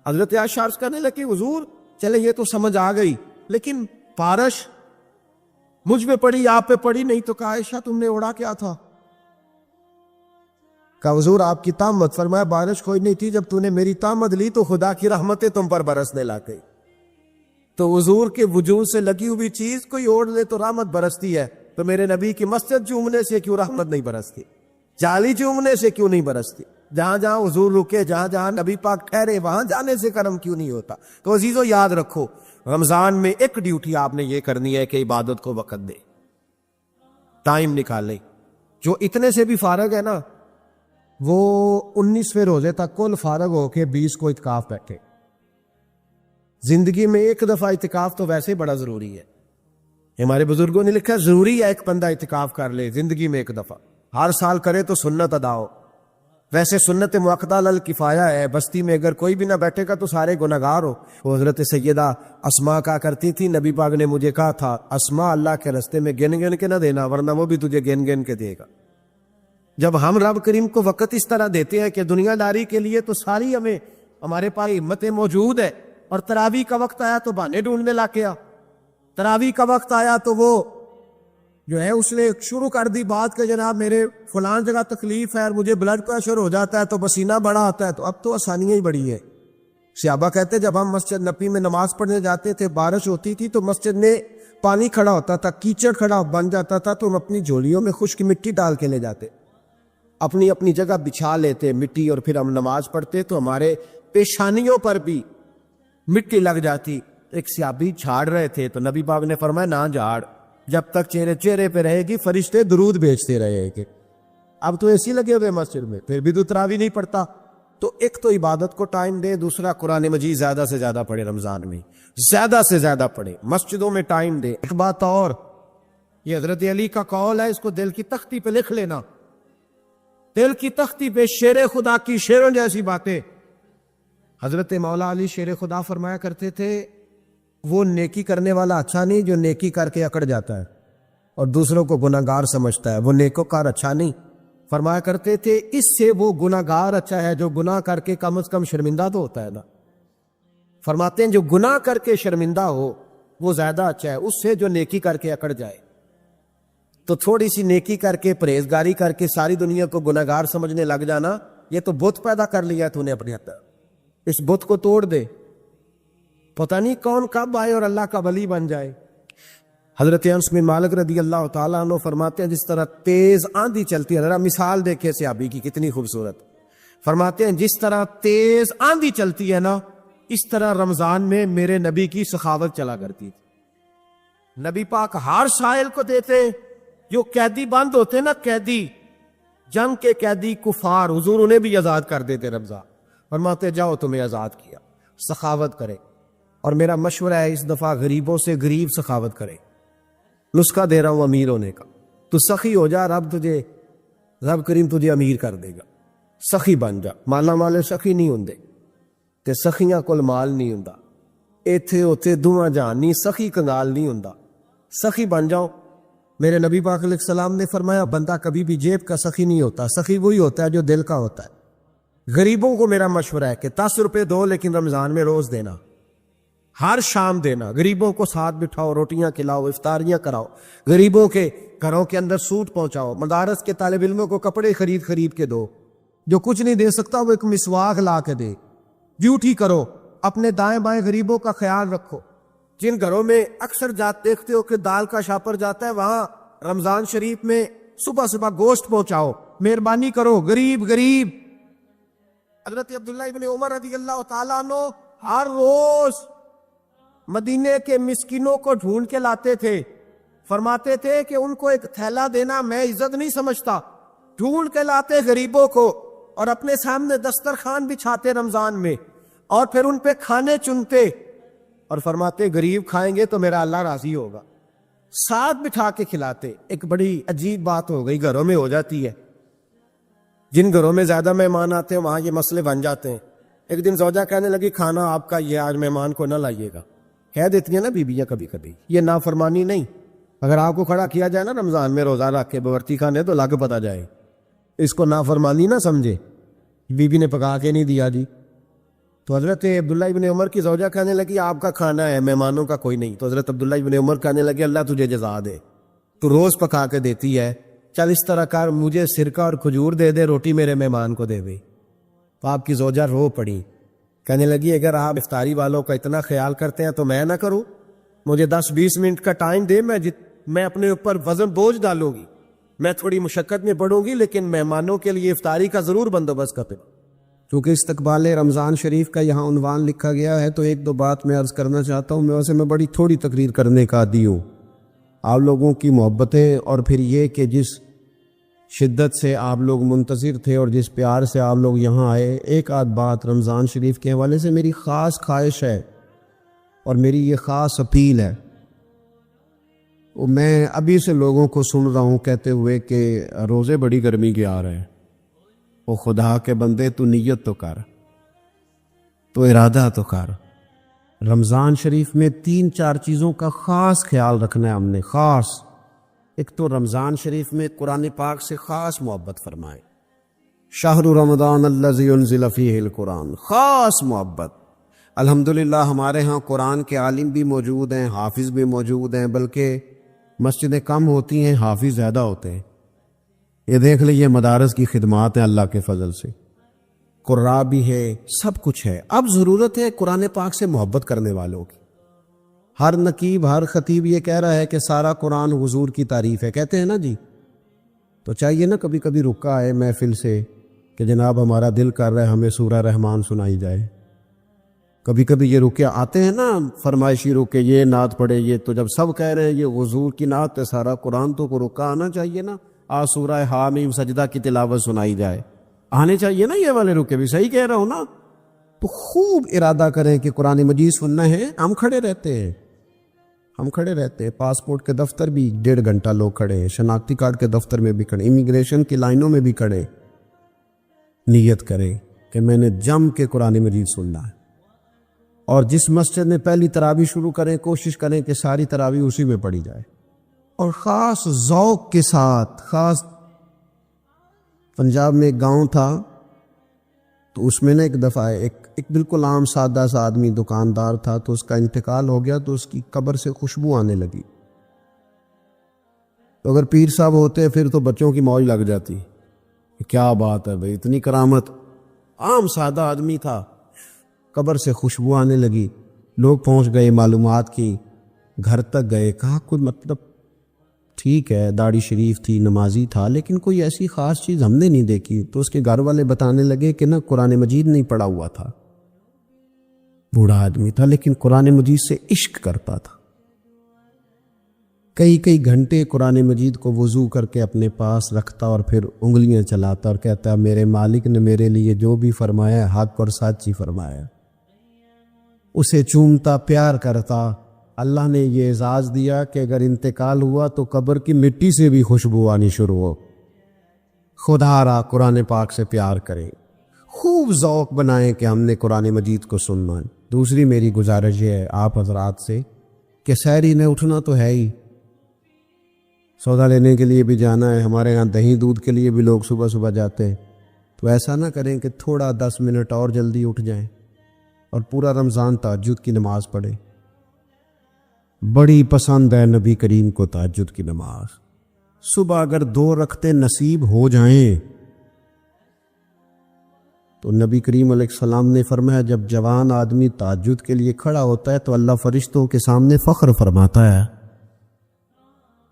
حضرت عائشہ عرض کرنے لگی حضور چلے یہ تو سمجھ آ گئی, لیکن بارش مجھ پہ پڑی آپ پہ پڑی نہیں. تو کہا عائشہ تم نے اڑا کیا تھا؟ کہا حضور آپ کی تامت. فرمایا بارش کوئی نہیں تھی, جب تو نے میری تامت لی تو خدا کی رحمتیں تم پر برسنے لگ گئی. تو حضور کے وجود سے لگی ہوئی چیز کوئی اوڑھ لے تو رحمت برستی ہے, تو میرے نبی کی مسجد چومنے سے کیوں رحمت نہیں برستی؟ جالی چومنے سے کیوں نہیں برستی؟ جہاں جہاں حضور رکے, جہاں جہاں نبی پاک ٹھہرے, وہاں جانے سے کرم کیوں نہیں ہوتا؟ تو عزیزو یاد رکھو رمضان میں ایک ڈیوٹی آپ نے یہ کرنی ہے کہ عبادت کو وقت دے, ٹائم نکالے. جو اتنے سے بھی فارغ ہے نا وہ 19ویں روزے تک کل فارغ ہو کے 20 کو اعتکاف بیٹھے. زندگی میں ایک دفعہ اعتکاف تو ویسے بڑا ضروری ہے. ہمارے بزرگوں نے لکھا ضروری ہے ایک بندہ اعتکاف کر لے زندگی میں ایک دفعہ, ہر سال کرے تو سنت ادا ہو. ویسے سنت مؤکدہ الکفایہ ہے, بستی میں اگر کوئی بھی نہ بیٹھے گا تو سارے گنہگار ہو. وہ حضرت سیدہ اسماء کہا کرتی تھی نبی پاک نے مجھے کہا تھا اسماء اللہ کے رستے میں گن گن کے نہ دینا ورنہ وہ بھی تجھے گن گن کے دے گا. جب ہم رب کریم کو وقت اس طرح دیتے ہیں کہ دنیا داری کے لیے تو ساری ہمیں ہمارے پاس ہمتیں موجود ہے, اور تراویح کا وقت آیا تو بہانے ڈھونڈنے لگ گیا, تراویح کا وقت آیا تو وہ جو ہے اس نے شروع کر دی بات کہ جناب میرے فلان جگہ تکلیف ہے اور مجھے بلڈ پریشر ہو جاتا ہے تو پسینہ بڑا آتا ہے، تو اب تو آسانیاں ہی بڑی ہے۔ صحابہ کہتے جب ہم مسجد نبی میں نماز پڑھنے جاتے تھے، بارش ہوتی تھی تو مسجد میں پانی کھڑا ہوتا تھا، کیچڑ کھڑا بن جاتا تھا، تو ہم اپنی جھولیوں میں خشک مٹی ڈال کے لے جاتے، اپنی اپنی جگہ بچھا لیتے مٹی، اور پھر ہم نماز پڑھتے تو ہمارے پیشانیوں پر بھی مٹی لگ جاتی۔ ایک صحابی جھاڑ رہے تھے تو نبی پاک نے فرمایا نہ جھاڑ، جب تک چہرے پہ رہے گی فرشتے درود بھیجتے رہے گے۔ اب تو ایسی لگے ہوئے مسجد میں، پھر بھی تو تراویح نہیں پڑھتا۔ تو ایک تو عبادت کو ٹائم دے، دوسرا قرآن مجید زیادہ سے زیادہ پڑھے، رمضان میں زیادہ سے زیادہ پڑھے، مسجدوں میں ٹائم دے۔ ایک بات اور، یہ حضرت علی کا قول ہے، اس کو دل کی تختی پہ لکھ لینا، دل کی تختی پہ، شیر خدا کی شیروں جیسی باتیں۔ حضرت مولا علی شیر خدا فرمایا کرتے تھے وہ نیکی کرنے والا اچھا نہیں جو نیکی کر کے اکڑ جاتا ہے اور دوسروں کو گناہگار سمجھتا ہے، وہ نیکوکار اچھا نہیں۔ فرمایا کرتے تھے اس سے وہ گناہگار اچھا ہے جو گناہ کر کے کم از کم شرمندہ تو ہوتا ہے نا۔ فرماتے ہیں جو گناہ کر کے شرمندہ ہو وہ زیادہ اچھا ہے اس سے جو نیکی کر کے اکڑ جائے۔ تو تھوڑی سی نیکی کر کے، پرہیزگاری کر کے ساری دنیا کو گناہگار سمجھنے لگ جانا، یہ تو بت پیدا کر لیا تو نے اپنے اندر، اس بت کو توڑ دے، پتہ نہیں کون کب آئے اور اللہ کا ولی بن جائے۔ حضرت انس بن مالک رضی اللہ تعالیٰ عنہ فرماتے ہیں جس طرح تیز آندھی چلتی ہے، ذرا مثال دیکھے صحابی کی کتنی خوبصورت، فرماتے ہیں جس طرح تیز آندھی چلتی ہے نا، اس طرح رمضان میں میرے نبی کی سخاوت چلا کرتی تھی۔ نبی پاک ہر سائل کو دیتے، جو قیدی بند ہوتے نا، قیدی جنگ کے قیدی کفار، حضور انہیں بھی آزاد کر دیتے رمضان، فرماتے جاؤ تمہیں آزاد کیا، سخاوت کرے۔ اور میرا مشورہ ہے اس دفعہ غریبوں سے غریب سخاوت کرے، نسخہ دے رہا ہوں امیر ہونے کا، تو سخی ہو جا، رب کریم تجھے امیر کر دے گا، سخی بن جا۔ مالا مالے سخی نہیں ہوندے تے سخیاں کول مال نہیں ہوندا، ایتھے اوتھے دوواں جہان نہیں، سخی کنگال نہیں ہوندا، سخی بن جاؤ۔ میرے نبی پاک علیہ السلام نے فرمایا بندہ کبھی بھی جیب کا سخی نہیں ہوتا، سخی وہی ہوتا ہے جو دل کا ہوتا ہے۔ غریبوں کو میرا مشورہ ہے کہ 10 روپے دو لیکن رمضان میں روز دینا، ہر شام دینا، غریبوں کو ساتھ بٹھاؤ، روٹیاں کھلاؤ، افطاریاں کراؤ، غریبوں کے گھروں کے اندر سوٹ پہنچاؤ، مدارس کے طالب علموں کو کپڑے خرید کے دو، جو کچھ نہیں دے سکتا وہ ایک مسواک لا کے دے، ڈیوٹی کرو، اپنے دائیں بائیں غریبوں کا خیال رکھو۔ جن گھروں میں اکثر دیکھتے ہو کہ دال کا شاپر جاتا ہے، وہاں رمضان شریف میں صبح صبح گوشت پہنچاؤ، مہربانی کرو، غریب۔ حضرت عبداللہ ابن عمر رضی اللہ تعالیٰ عنہ ہر روز مدینے کے مسکینوں کو ڈھونڈ کے لاتے تھے، فرماتے تھے کہ ان کو ایک تھیلا دینا میں عزت نہیں سمجھتا، ڈھونڈ کے لاتے غریبوں کو اور اپنے سامنے دسترخوان بچھاتے رمضان میں، اور پھر ان پہ کھانے چنتے اور فرماتے غریب کھائیں گے تو میرا اللہ راضی ہوگا، ساتھ بٹھا کے کھلاتے۔ ایک بڑی عجیب بات ہو گئی، گھروں میں ہو جاتی ہے، جن گھروں میں زیادہ مہمان آتے ہیں وہاں یہ مسئلے بن جاتے ہیں۔ ایک دن زوجہ کہنے لگی کھانا آپ کا یہ آج مہمان کو نہ لائیے گا، کہہ دیتی ہیں نا بیویاں کبھی کبھی، یہ نافرمانی نہیں۔ اگر آپ کو کھڑا کیا جائے نا رمضان میں روزہ رکھ کے باورچی خانے تو لگ پتا جائے، اس کو نافرمانی نہ سمجھے، بیوی نے پکا کے نہیں دیا جی۔ تو حضرت عبداللہ ابن عمر کی زوجہ کہنے لگی آپ کا کھانا ہے، مہمانوں کا کوئی نہیں۔ تو حضرت عبداللہ ابن عمر کہنے لگے اللہ تجھے جزا دے، تو روز پکا کے دیتی ہے، چل اس طرح کر، مجھے سرکہ اور کھجور دے دے، روٹی میرے مہمان کو دے دے۔ تو آپ کی زوجہ رو پڑی، کہنے لگی اگر آپ افطاری والوں کا اتنا خیال کرتے ہیں تو میں نہ کروں، مجھے 10-20 منٹ کا ٹائم دے، میں اپنے اوپر وزن بوجھ ڈالوں گی، میں تھوڑی مشقت میں پڑوں گی، لیکن مہمانوں کے لیے افطاری کا ضرور بندوبست کرتے۔ چونکہ استقبال رمضان شریف کا یہاں عنوان لکھا گیا ہے تو ایک دو بات میں عرض کرنا چاہتا ہوں۔ میں بڑی تھوڑی تقریر کرنے کا عادی ہوں، آپ لوگوں کی محبتیں اور پھر یہ کہ جس شدت سے آپ لوگ منتظر تھے اور جس پیار سے آپ لوگ یہاں آئے، ایک آدھ بات رمضان شریف کے حوالے سے میری خاص خواہش ہے اور میری یہ خاص اپیل ہے۔ میں ابھی سے لوگوں کو سن رہا ہوں کہتے ہوئے کہ روزے بڑی گرمی کے آ رہے ہیں، وہ خدا کے بندے تو نیت تو کر، تو ارادہ تو کر۔ رمضان شریف میں 3-4 چیزوں کا خاص خیال رکھنا ہے ہم نے، خاص۔ ایک تو رمضان شریف میں قرآن پاک سے خاص محبت فرمائے، شہر رمضان الذی انزل فیہ القرآن، خاص محبت۔ الحمدللہ ہمارے ہاں قرآن کے عالم بھی موجود ہیں، حافظ بھی موجود ہیں، بلکہ مسجدیں کم ہوتی ہیں، حافظ زیادہ ہوتے ہیں۔ یہ دیکھ لیجیے مدارس کی خدمات ہیں اللہ کے فضل سے، قراء بھی ہے، سب کچھ ہے۔ اب ضرورت ہے قرآن پاک سے محبت کرنے والوں کی۔ ہر نقیب، ہر خطیب یہ کہہ رہا ہے کہ سارا قرآن حضور کی تعریف ہے، کہتے ہیں نا جی، تو چاہیے نا کبھی کبھی رکا ہے محفل سے کہ جناب ہمارا دل کر رہا ہے ہمیں سورہ رحمان سنائی جائے۔ کبھی کبھی یہ رکے آتے ہیں نا فرمائشی رکے، یہ نعت پڑھے، یہ تو جب سب کہہ رہے ہیں یہ حضور کی نعت ہے سارا قرآن، تو کو رکا آنا چاہیے نا، سورہ حامیم سجدہ کی تلاوت سنائی جائے، آنے چاہیے نا یہ والے رکے بھی، صحیح کہہ رہا ہوں نا؟ تو خوب ارادہ کریں کہ قرآن مجید سننا ہے۔ ہم کھڑے رہتے ہیں، پاسپورٹ کے دفتر بھی 1.5 گھنٹہ لوگ کھڑے ہیں، شناختی کارڈ کے دفتر میں بھی کھڑے، امیگریشن کی لائنوں میں بھی کھڑے۔ نیت کریں کہ میں نے جم کے قرآن مجید سننا ہے، اور جس مسجد میں پہلی تراویح شروع کریں کوشش کریں کہ ساری تراویح اسی میں پڑھی جائے، اور خاص ذوق کے ساتھ۔ خاص پنجاب میں ایک گاؤں تھا، تو اس میں ایک دفعہ ایک بالکل عام سادہ سا آدمی دکاندار تھا، تو اس کا انتقال ہو گیا، تو اس کی قبر سے خوشبو آنے لگی۔ تو اگر پیر صاحب ہوتے پھر تو بچوں کی موج لگ جاتی، کیا بات ہے بھئی، اتنی کرامت۔ عام سادہ آدمی تھا، قبر سے خوشبو آنے لگی، لوگ پہنچ گئے، معلومات کی، گھر تک گئے، کہا کوئی مطلب ٹھیک ہے داڑھی شریف تھی، نمازی تھا، لیکن کوئی ایسی خاص چیز ہم نے نہیں دیکھی۔ تو اس کے گھر والے بتانے لگے کہ نا قرآن مجید نہیں پڑھا ہوا تھا، بوڑھا آدمی تھا لیکن قرآن مجید سے عشق کرتا تھا، کئی گھنٹے قرآن مجید کو وضو کر کے اپنے پاس رکھتا اور پھر انگلیاں چلاتا اور کہتا میرے مالک نے میرے لیے جو بھی فرمایا حق اور سچ ہی فرمایا، اسے چومتا، پیار کرتا۔ اللہ نے یہ اعزاز دیا کہ اگر انتقال ہوا تو قبر کی مٹی سے بھی خوشبو آنی شروع ہو۔ خدا را قرآن پاک سے پیار کریں، خوب ذوق بنائیں کہ ہم نے قرآن مجید کو سننا ہے۔ دوسری میری گزارش یہ ہے آپ حضرات سے کہ سحری نے اٹھنا تو ہے ہی، سودا لینے کے لیے بھی جانا ہے، ہمارے ہاں دہی دودھ کے لیے بھی لوگ صبح صبح جاتے ہیں، تو ایسا نہ کریں کہ تھوڑا 10 منٹ اور جلدی اٹھ جائیں اور پورا رمضان تہجد کی نماز پڑھیں۔ بڑی پسند ہے نبی کریم کو تہجد کی نماز، صبح اگر 2 رکعتیں نصیب ہو جائیں تو نبی کریم علیہ السلام نے فرمایا جب جوان آدمی تہجد کے لیے کھڑا ہوتا ہے تو اللہ فرشتوں کے سامنے فخر فرماتا ہے۔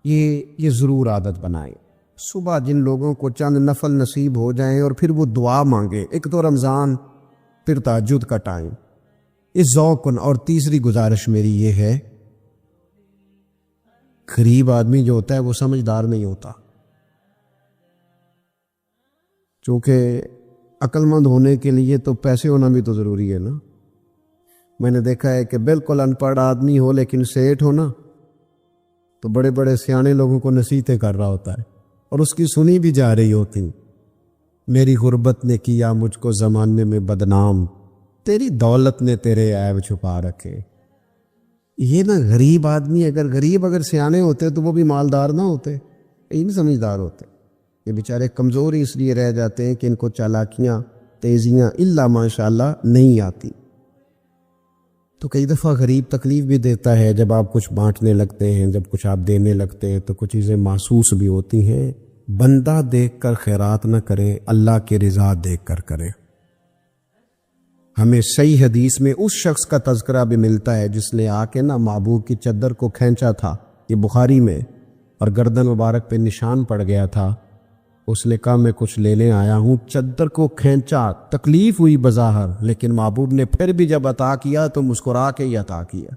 یہ ضرور عادت بنائیں، صبح جن لوگوں کو چند نفل نصیب ہو جائیں اور پھر وہ دعا مانگے، ایک تو رمضان پھر تہجد کا ٹائم، اس ذوق۔ اور تیسری گزارش میری یہ ہے، غریب آدمی جو ہوتا ہے وہ سمجھدار نہیں ہوتا، چونکہ عقل مند ہونے کے لیے تو پیسے ہونا بھی تو ضروری ہے نا۔ میں نے دیکھا ہے کہ بالکل ان پڑھ آدمی ہو لیکن سیٹھ ہو نا، تو بڑے بڑے سیانے لوگوں کو نصیحتیں کر رہا ہوتا ہے اور اس کی سنی بھی جا رہی ہوتی۔ میری غربت نے کیا مجھ کو زمانے میں بدنام، تیری دولت نے تیرے عیب چھپا رکھے۔ یہ نا غریب آدمی، اگر سیانے ہوتے تو وہ بھی مالدار نہ ہوتے، یہ نہیں سمجھدار ہوتے، یہ بیچارے کمزور ہی اس لیے رہ جاتے ہیں کہ ان کو چالاکیاں، تیزیاں الا ماشاءاللہ نہیں آتی۔ تو کئی دفعہ غریب تکلیف بھی دیتا ہے، جب آپ کچھ بانٹنے لگتے ہیں، جب کچھ آپ دینے لگتے ہیں تو کچھ چیزیں محسوس بھی ہوتی ہیں۔ بندہ دیکھ کر خیرات نہ کریں، اللہ کی رضا دیکھ کر کریں۔ ہمیں صحیح حدیث میں اس شخص کا تذکرہ بھی ملتا ہے جس نے آ کے نا محبوب کی چادر کو کھینچا تھا، یہ بخاری میں، اور گردن مبارک پہ نشان پڑ گیا تھا۔ اس نے کہا میں کچھ لینے آیا ہوں، چادر کو کھینچا، تکلیف ہوئی بظاہر، لیکن محبوب نے پھر بھی جب عطا کیا تو مسکرا کے ہی عطا کیا۔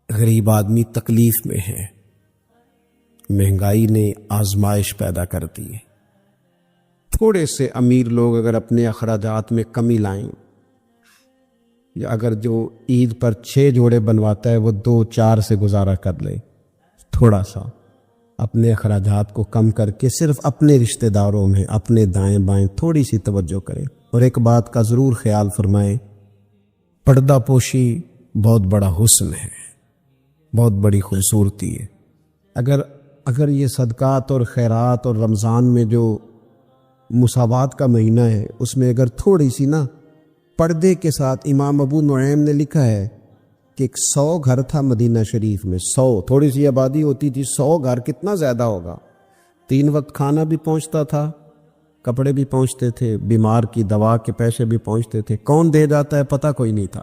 غریب آدمی تکلیف میں ہے، مہنگائی نے آزمائش پیدا کر دی ہے۔ تھوڑے سے امیر لوگ اگر اپنے اخراجات میں کمی لائیں، یا اگر جو عید پر 6 جوڑے بنواتا ہے وہ 2-4 سے گزارا کر لے، تھوڑا سا اپنے اخراجات کو کم کر کے صرف اپنے رشتہ داروں میں، اپنے دائیں بائیں تھوڑی سی توجہ کریں۔ اور ایک بات کا ضرور خیال فرمائیں، پردہ پوشی بہت بڑا حسن ہے، بہت بڑی خوبصورتی ہے۔ اگر یہ صدقات اور خیرات اور رمضان میں جو مساوات کا مہینہ ہے اس میں اگر تھوڑی سی نا پردے کے ساتھ، امام ابو نعیم نے لکھا ہے کہ 100 گھر تھا مدینہ شریف میں، 100، تھوڑی سی آبادی ہوتی تھی، 100 گھر کتنا زیادہ ہوگا، 3 وقت کھانا بھی پہنچتا تھا، کپڑے بھی پہنچتے تھے، بیمار کی دوا کے پیسے بھی پہنچتے تھے، کون دے جاتا ہے پتہ کوئی نہیں تھا۔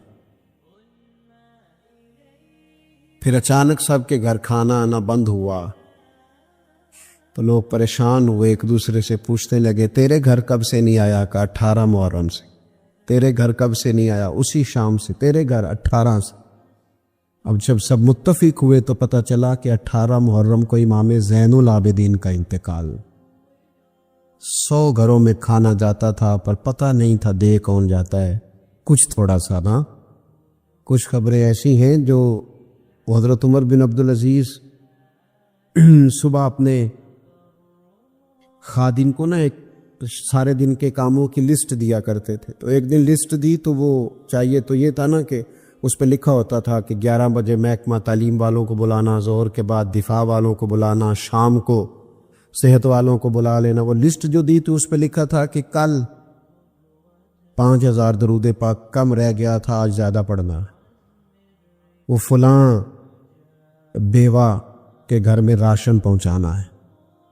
پھر اچانک سب کے گھر کھانا آنا بند ہوا تو لوگ پریشان ہوئے، ایک دوسرے سے پوچھنے لگے تیرے گھر کب سے نہیں آیا؟ کا 18 محرم سے۔ تیرے گھر کب سے نہیں آیا؟ اسی شام سے۔ تیرے گھر 18 سے۔ اب جب سب متفق ہوئے تو پتہ چلا کہ 18 محرم کو امام زین العابدین کا انتقال۔ 100 گھروں میں کھانا جاتا تھا پر پتہ نہیں تھا دے کون جاتا ہے، کچھ تھوڑا سا نا۔ کچھ خبریں ایسی ہیں جو حضرت عمر بن عبدالعزیز صبح اپنے خادم کو نا ایک سارے دن کے کاموں کی لسٹ دیا کرتے تھے، تو ایک دن لسٹ دی تو وہ چاہیے تو یہ تھا نا کہ اس پہ لکھا ہوتا تھا کہ 11 بجے محکمہ تعلیم والوں کو بلانا، ظہر کے بعد دفاع والوں کو بلانا، شام کو صحت والوں کو بلا لینا۔ وہ لسٹ جو دی تو اس پہ لکھا تھا کہ کل 5000 درود پاک کم رہ گیا تھا، آج زیادہ پڑھنا۔ وہ فلاں بیوہ کے گھر میں راشن پہنچانا ہے۔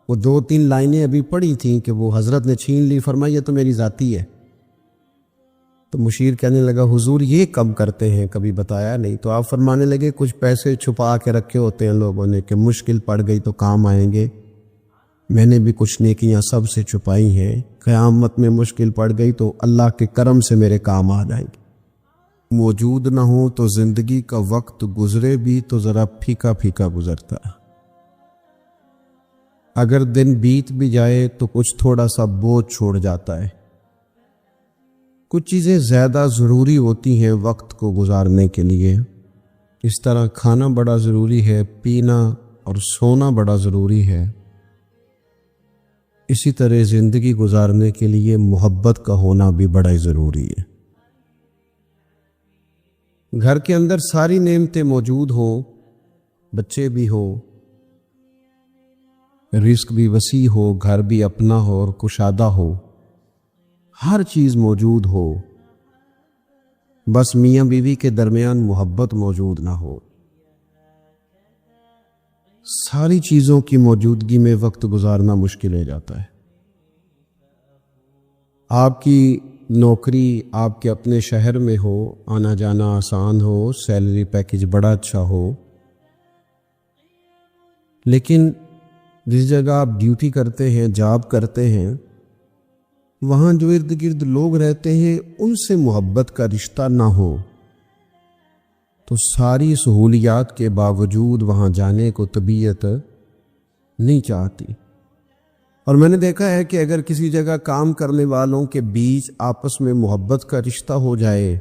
وہ 2-3 لائنیں ابھی پڑھی تھیں کہ وہ حضرت نے چھین لی، فرمایا یہ تو میری ذاتی ہے۔ تو مشیر کہنے لگا حضور یہ کم کرتے ہیں، کبھی بتایا نہیں۔ تو آپ فرمانے لگے کچھ پیسے چھپا کے رکھے ہوتے ہیں لوگوں نے کہ مشکل پڑ گئی تو کام آئیں گے، میں نے بھی کچھ نیکیاں سب سے چھپائی ہیں، قیامت میں مشکل پڑ گئی تو اللہ کے کرم سے میرے کام آ جائیں گے۔ موجود نہ ہو تو زندگی کا وقت گزرے بھی تو ذرا پھیکا پھیکا گزرتا ہے، اگر دن بیت بھی جائے تو کچھ تھوڑا سا بوجھ چھوڑ جاتا ہے۔ کچھ چیزیں زیادہ ضروری ہوتی ہیں وقت کو گزارنے کے لیے، اس طرح کھانا بڑا ضروری ہے، پینا اور سونا بڑا ضروری ہے، اسی طرح زندگی گزارنے کے لیے محبت کا ہونا بھی بڑا ہی ضروری ہے۔ گھر کے اندر ساری نعمتیں موجود ہوں، بچے بھی ہو، رزق بھی وسیع ہو، گھر بھی اپنا ہو اور کشادہ ہو، ہر چیز موجود ہو، بس میاں بیوی کے درمیان محبت موجود نہ ہو، ساری چیزوں کی موجودگی میں وقت گزارنا مشکل ہو جاتا ہے۔ آپ کی نوکری آپ کے اپنے شہر میں ہو، آنا جانا آسان ہو، سیلری پیکج بڑا اچھا ہو، لیکن جس جگہ آپ ڈیوٹی کرتے ہیں، جاب کرتے ہیں، وہاں جو ارد گرد لوگ رہتے ہیں ان سے محبت کا رشتہ نہ ہو تو ساری سہولیات کے باوجود وہاں جانے کو طبیعت نہیں چاہتی۔ اور میں نے دیکھا ہے کہ اگر کسی جگہ کام کرنے والوں کے بیچ آپس میں محبت کا رشتہ ہو جائے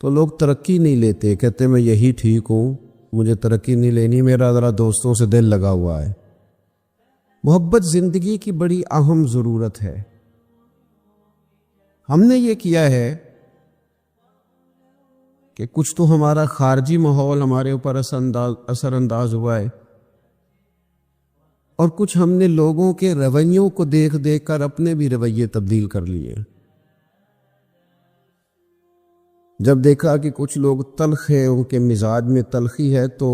تو لوگ ترقی نہیں لیتے، کہتے میں یہی ٹھیک ہوں، مجھے ترقی نہیں لینی، میرا ذرا دوستوں سے دل لگا ہوا ہے۔ محبت زندگی کی بڑی اہم ضرورت ہے۔ ہم نے یہ کیا ہے کہ کچھ تو ہمارا خارجی ماحول ہمارے اوپر اثر انداز ہوا ہے، اور کچھ ہم نے لوگوں کے رویوں کو دیکھ دیکھ کر اپنے بھی رویے تبدیل کر لیے۔ جب دیکھا کہ کچھ لوگ تلخ ہیں، ان کے مزاج میں تلخی ہے، تو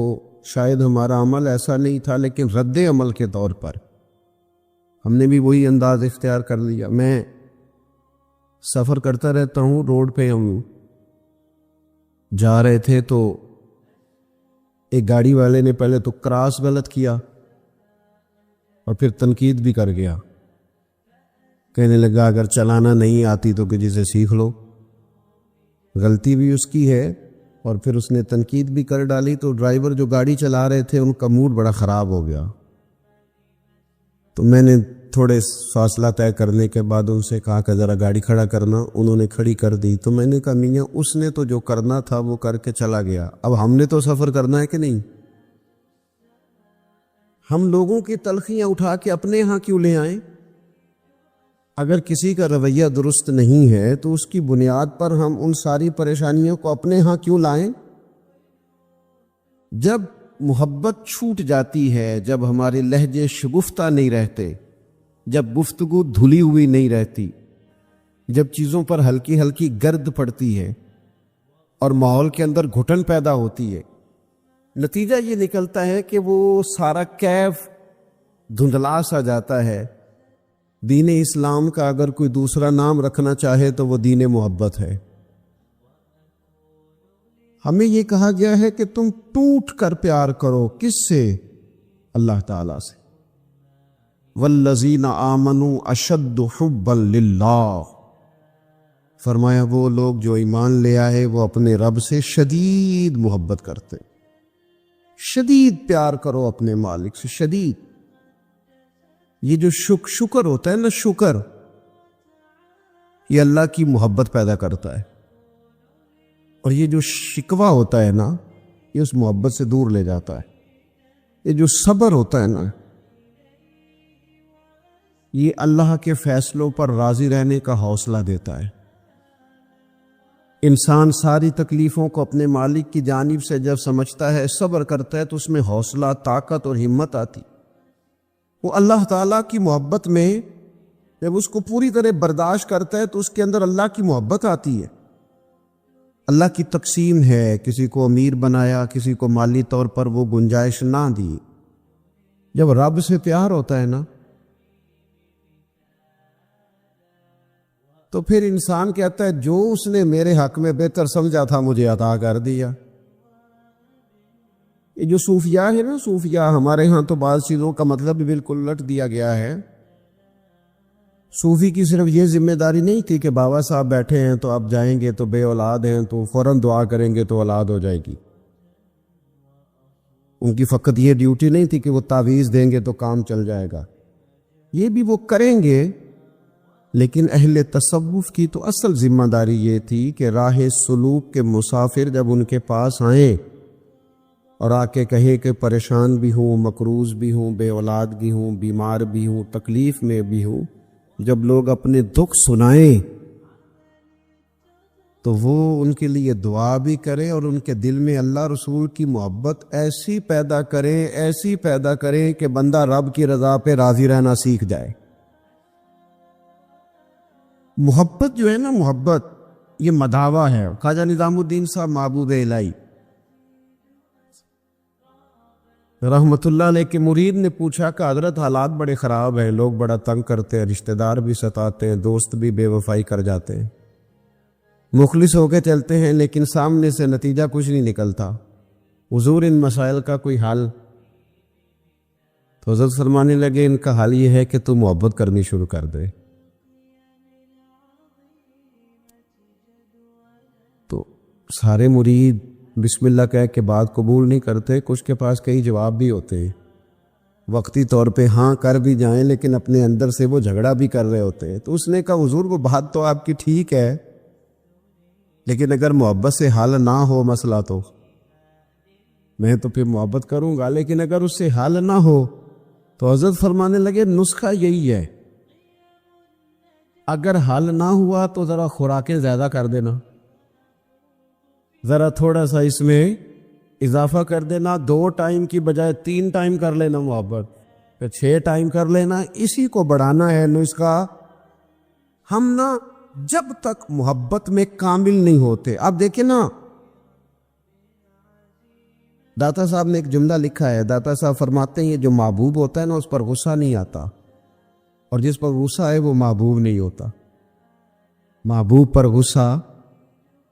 شاید ہمارا عمل ایسا نہیں تھا، لیکن رد عمل کے طور پر ہم نے بھی وہی انداز اختیار کر لیا۔ میں سفر کرتا رہتا ہوں، روڈ پہ ہم جا رہے تھے تو ایک گاڑی والے نے پہلے تو کراس غلط کیا اور پھر تنقید بھی کر گیا، کہنے لگا اگر چلانا نہیں آتی تو کسی سے سیکھ لو۔ غلطی بھی اس کی ہے اور پھر اس نے تنقید بھی کر ڈالی، تو ڈرائیور جو گاڑی چلا رہے تھے ان کا موڈ بڑا خراب ہو گیا۔ تو میں نے تھوڑے فاصلہ طے کرنے کے بعد ان سے کہا کہ ذرا گاڑی کھڑا کرنا، انہوں نے کھڑی کر دی۔ تو میں نے کہا میاں اس نے تو جو کرنا تھا وہ کر کے چلا گیا، اب ہم نے تو سفر کرنا ہے کہ نہیں؟ ہم لوگوں کی تلخیاں اٹھا کے اپنے ہاں کیوں لے آئیں؟ اگر کسی کا رویہ درست نہیں ہے تو اس کی بنیاد پر ہم ان ساری پریشانیوں کو اپنے ہاں کیوں لائیں؟ جب محبت چھوٹ جاتی ہے، جب ہمارے لہجے شگفتہ نہیں رہتے، جب گفتگو دھلی ہوئی نہیں رہتی، جب چیزوں پر ہلکی ہلکی گرد پڑتی ہے اور ماحول کے اندر گھٹن پیدا ہوتی ہے، نتیجہ یہ نکلتا ہے کہ وہ سارا کیف دھندلا سا جاتا ہے۔ دین اسلام کا اگر کوئی دوسرا نام رکھنا چاہے تو وہ دین محبت ہے۔ ہمیں یہ کہا گیا ہے کہ تم ٹوٹ کر پیار کرو، کس سے؟ اللہ تعالی سے۔ والذین آمنوا اشد حبا للہ، فرمایا وہ لوگ جو ایمان لے آئے وہ اپنے رب سے شدید محبت کرتے، شدید پیار کرو اپنے مالک سے، شدید۔ یہ جو شکر ہوتا ہے نا، شکر، یہ اللہ کی محبت پیدا کرتا ہے، اور یہ جو شکوہ ہوتا ہے نا، یہ اس محبت سے دور لے جاتا ہے۔ یہ جو صبر ہوتا ہے نا، یہ اللہ کے فیصلوں پر راضی رہنے کا حوصلہ دیتا ہے۔ انسان ساری تکلیفوں کو اپنے مالک کی جانب سے جب سمجھتا ہے، صبر کرتا ہے، تو اس میں حوصلہ، طاقت اور ہمت آتی۔ وہ اللہ تعالیٰ کی محبت میں جب اس کو پوری طرح برداشت کرتا ہے تو اس کے اندر اللہ کی محبت آتی ہے۔ اللہ کی تقسیم ہے، کسی کو امیر بنایا، کسی کو مالی طور پر وہ گنجائش نہ دی۔ جب رب سے پیار ہوتا ہے نا، تو پھر انسان کہتا ہے جو اس نے میرے حق میں بہتر سمجھا تھا مجھے عطا کر دیا۔ یہ جو صوفیاء ہے نا، صوفیاء، ہمارے ہاں تو بعض چیزوں کا مطلب بھی بالکل الٹ دیا گیا ہے۔ صوفی کی صرف یہ ذمہ داری نہیں تھی کہ بابا صاحب بیٹھے ہیں تو آپ جائیں گے تو بے اولاد ہیں تو فوراً دعا کریں گے تو اولاد ہو جائے گی۔ ان کی فقط یہ ڈیوٹی نہیں تھی کہ وہ تعویذ دیں گے تو کام چل جائے گا، یہ بھی وہ کریں گے، لیکن اہل تصوف کی تو اصل ذمہ داری یہ تھی کہ راہ سلوک کے مسافر جب ان کے پاس آئیں اور آ کے کہیں کہ پریشان بھی ہوں، مقروض بھی ہوں، بے اولاد بھی ہوں، بیمار بھی ہوں، تکلیف میں بھی ہوں، جب لوگ اپنے دکھ سنائیں تو وہ ان کے لیے دعا بھی کرے اور ان کے دل میں اللہ رسول کی محبت ایسی پیدا کرے کہ بندہ رب کی رضا پہ راضی رہنا سیکھ جائے۔ محبت جو ہے نا، محبت یہ مداوا ہے۔ خواجہ نظام الدین صاحب محبوب الہی رحمت اللہ علیہ کے مرید نے پوچھا کہ حضرت حالات بڑے خراب ہیں، لوگ بڑا تنگ کرتے ہیں، رشتہ دار بھی ستاتے ہیں، دوست بھی بے وفائی کر جاتے ہیں، مخلص ہو کے چلتے ہیں لیکن سامنے سے نتیجہ کچھ نہیں نکلتا، حضور ان مسائل کا کوئی حل؟ تو حضرت فرمانے لگے ان کا حل یہ ہے کہ تو محبت کرنی شروع کر دے۔ تو سارے مرید بسم اللہ کہہ کے بات قبول نہیں کرتے، کچھ کے پاس کئی جواب بھی ہوتے ہیں، وقتی طور پہ ہاں کر بھی جائیں لیکن اپنے اندر سے وہ جھگڑا بھی کر رہے ہوتے ہیں۔ تو اس نے کہا حضور وہ بات تو آپ کی ٹھیک ہے، لیکن اگر محبت سے حل نہ ہو مسئلہ تو میں تو پھر محبت کروں گا، لیکن اگر اس سے حل نہ ہو تو حضرت فرمانے لگے نسخہ یہی ہے، اگر حل نہ ہوا تو ذرا خوراکیں زیادہ کر دینا، ذرا تھوڑا سا اس میں اضافہ کر دینا، 2 ٹائم کی بجائے 3 ٹائم کر لینا محبت، پھر 6 ٹائم کر لینا، اسی کو بڑھانا ہے نسخہ۔ ہم نا جب تک محبت میں کامل نہیں ہوتے، آپ دیکھیں نا، داتا صاحب نے ایک جملہ لکھا ہے، داتا صاحب فرماتے ہیں یہ جو محبوب ہوتا ہے نا اس پر غصہ نہیں آتا، اور جس پر غصہ ہے وہ محبوب نہیں ہوتا، محبوب پر غصہ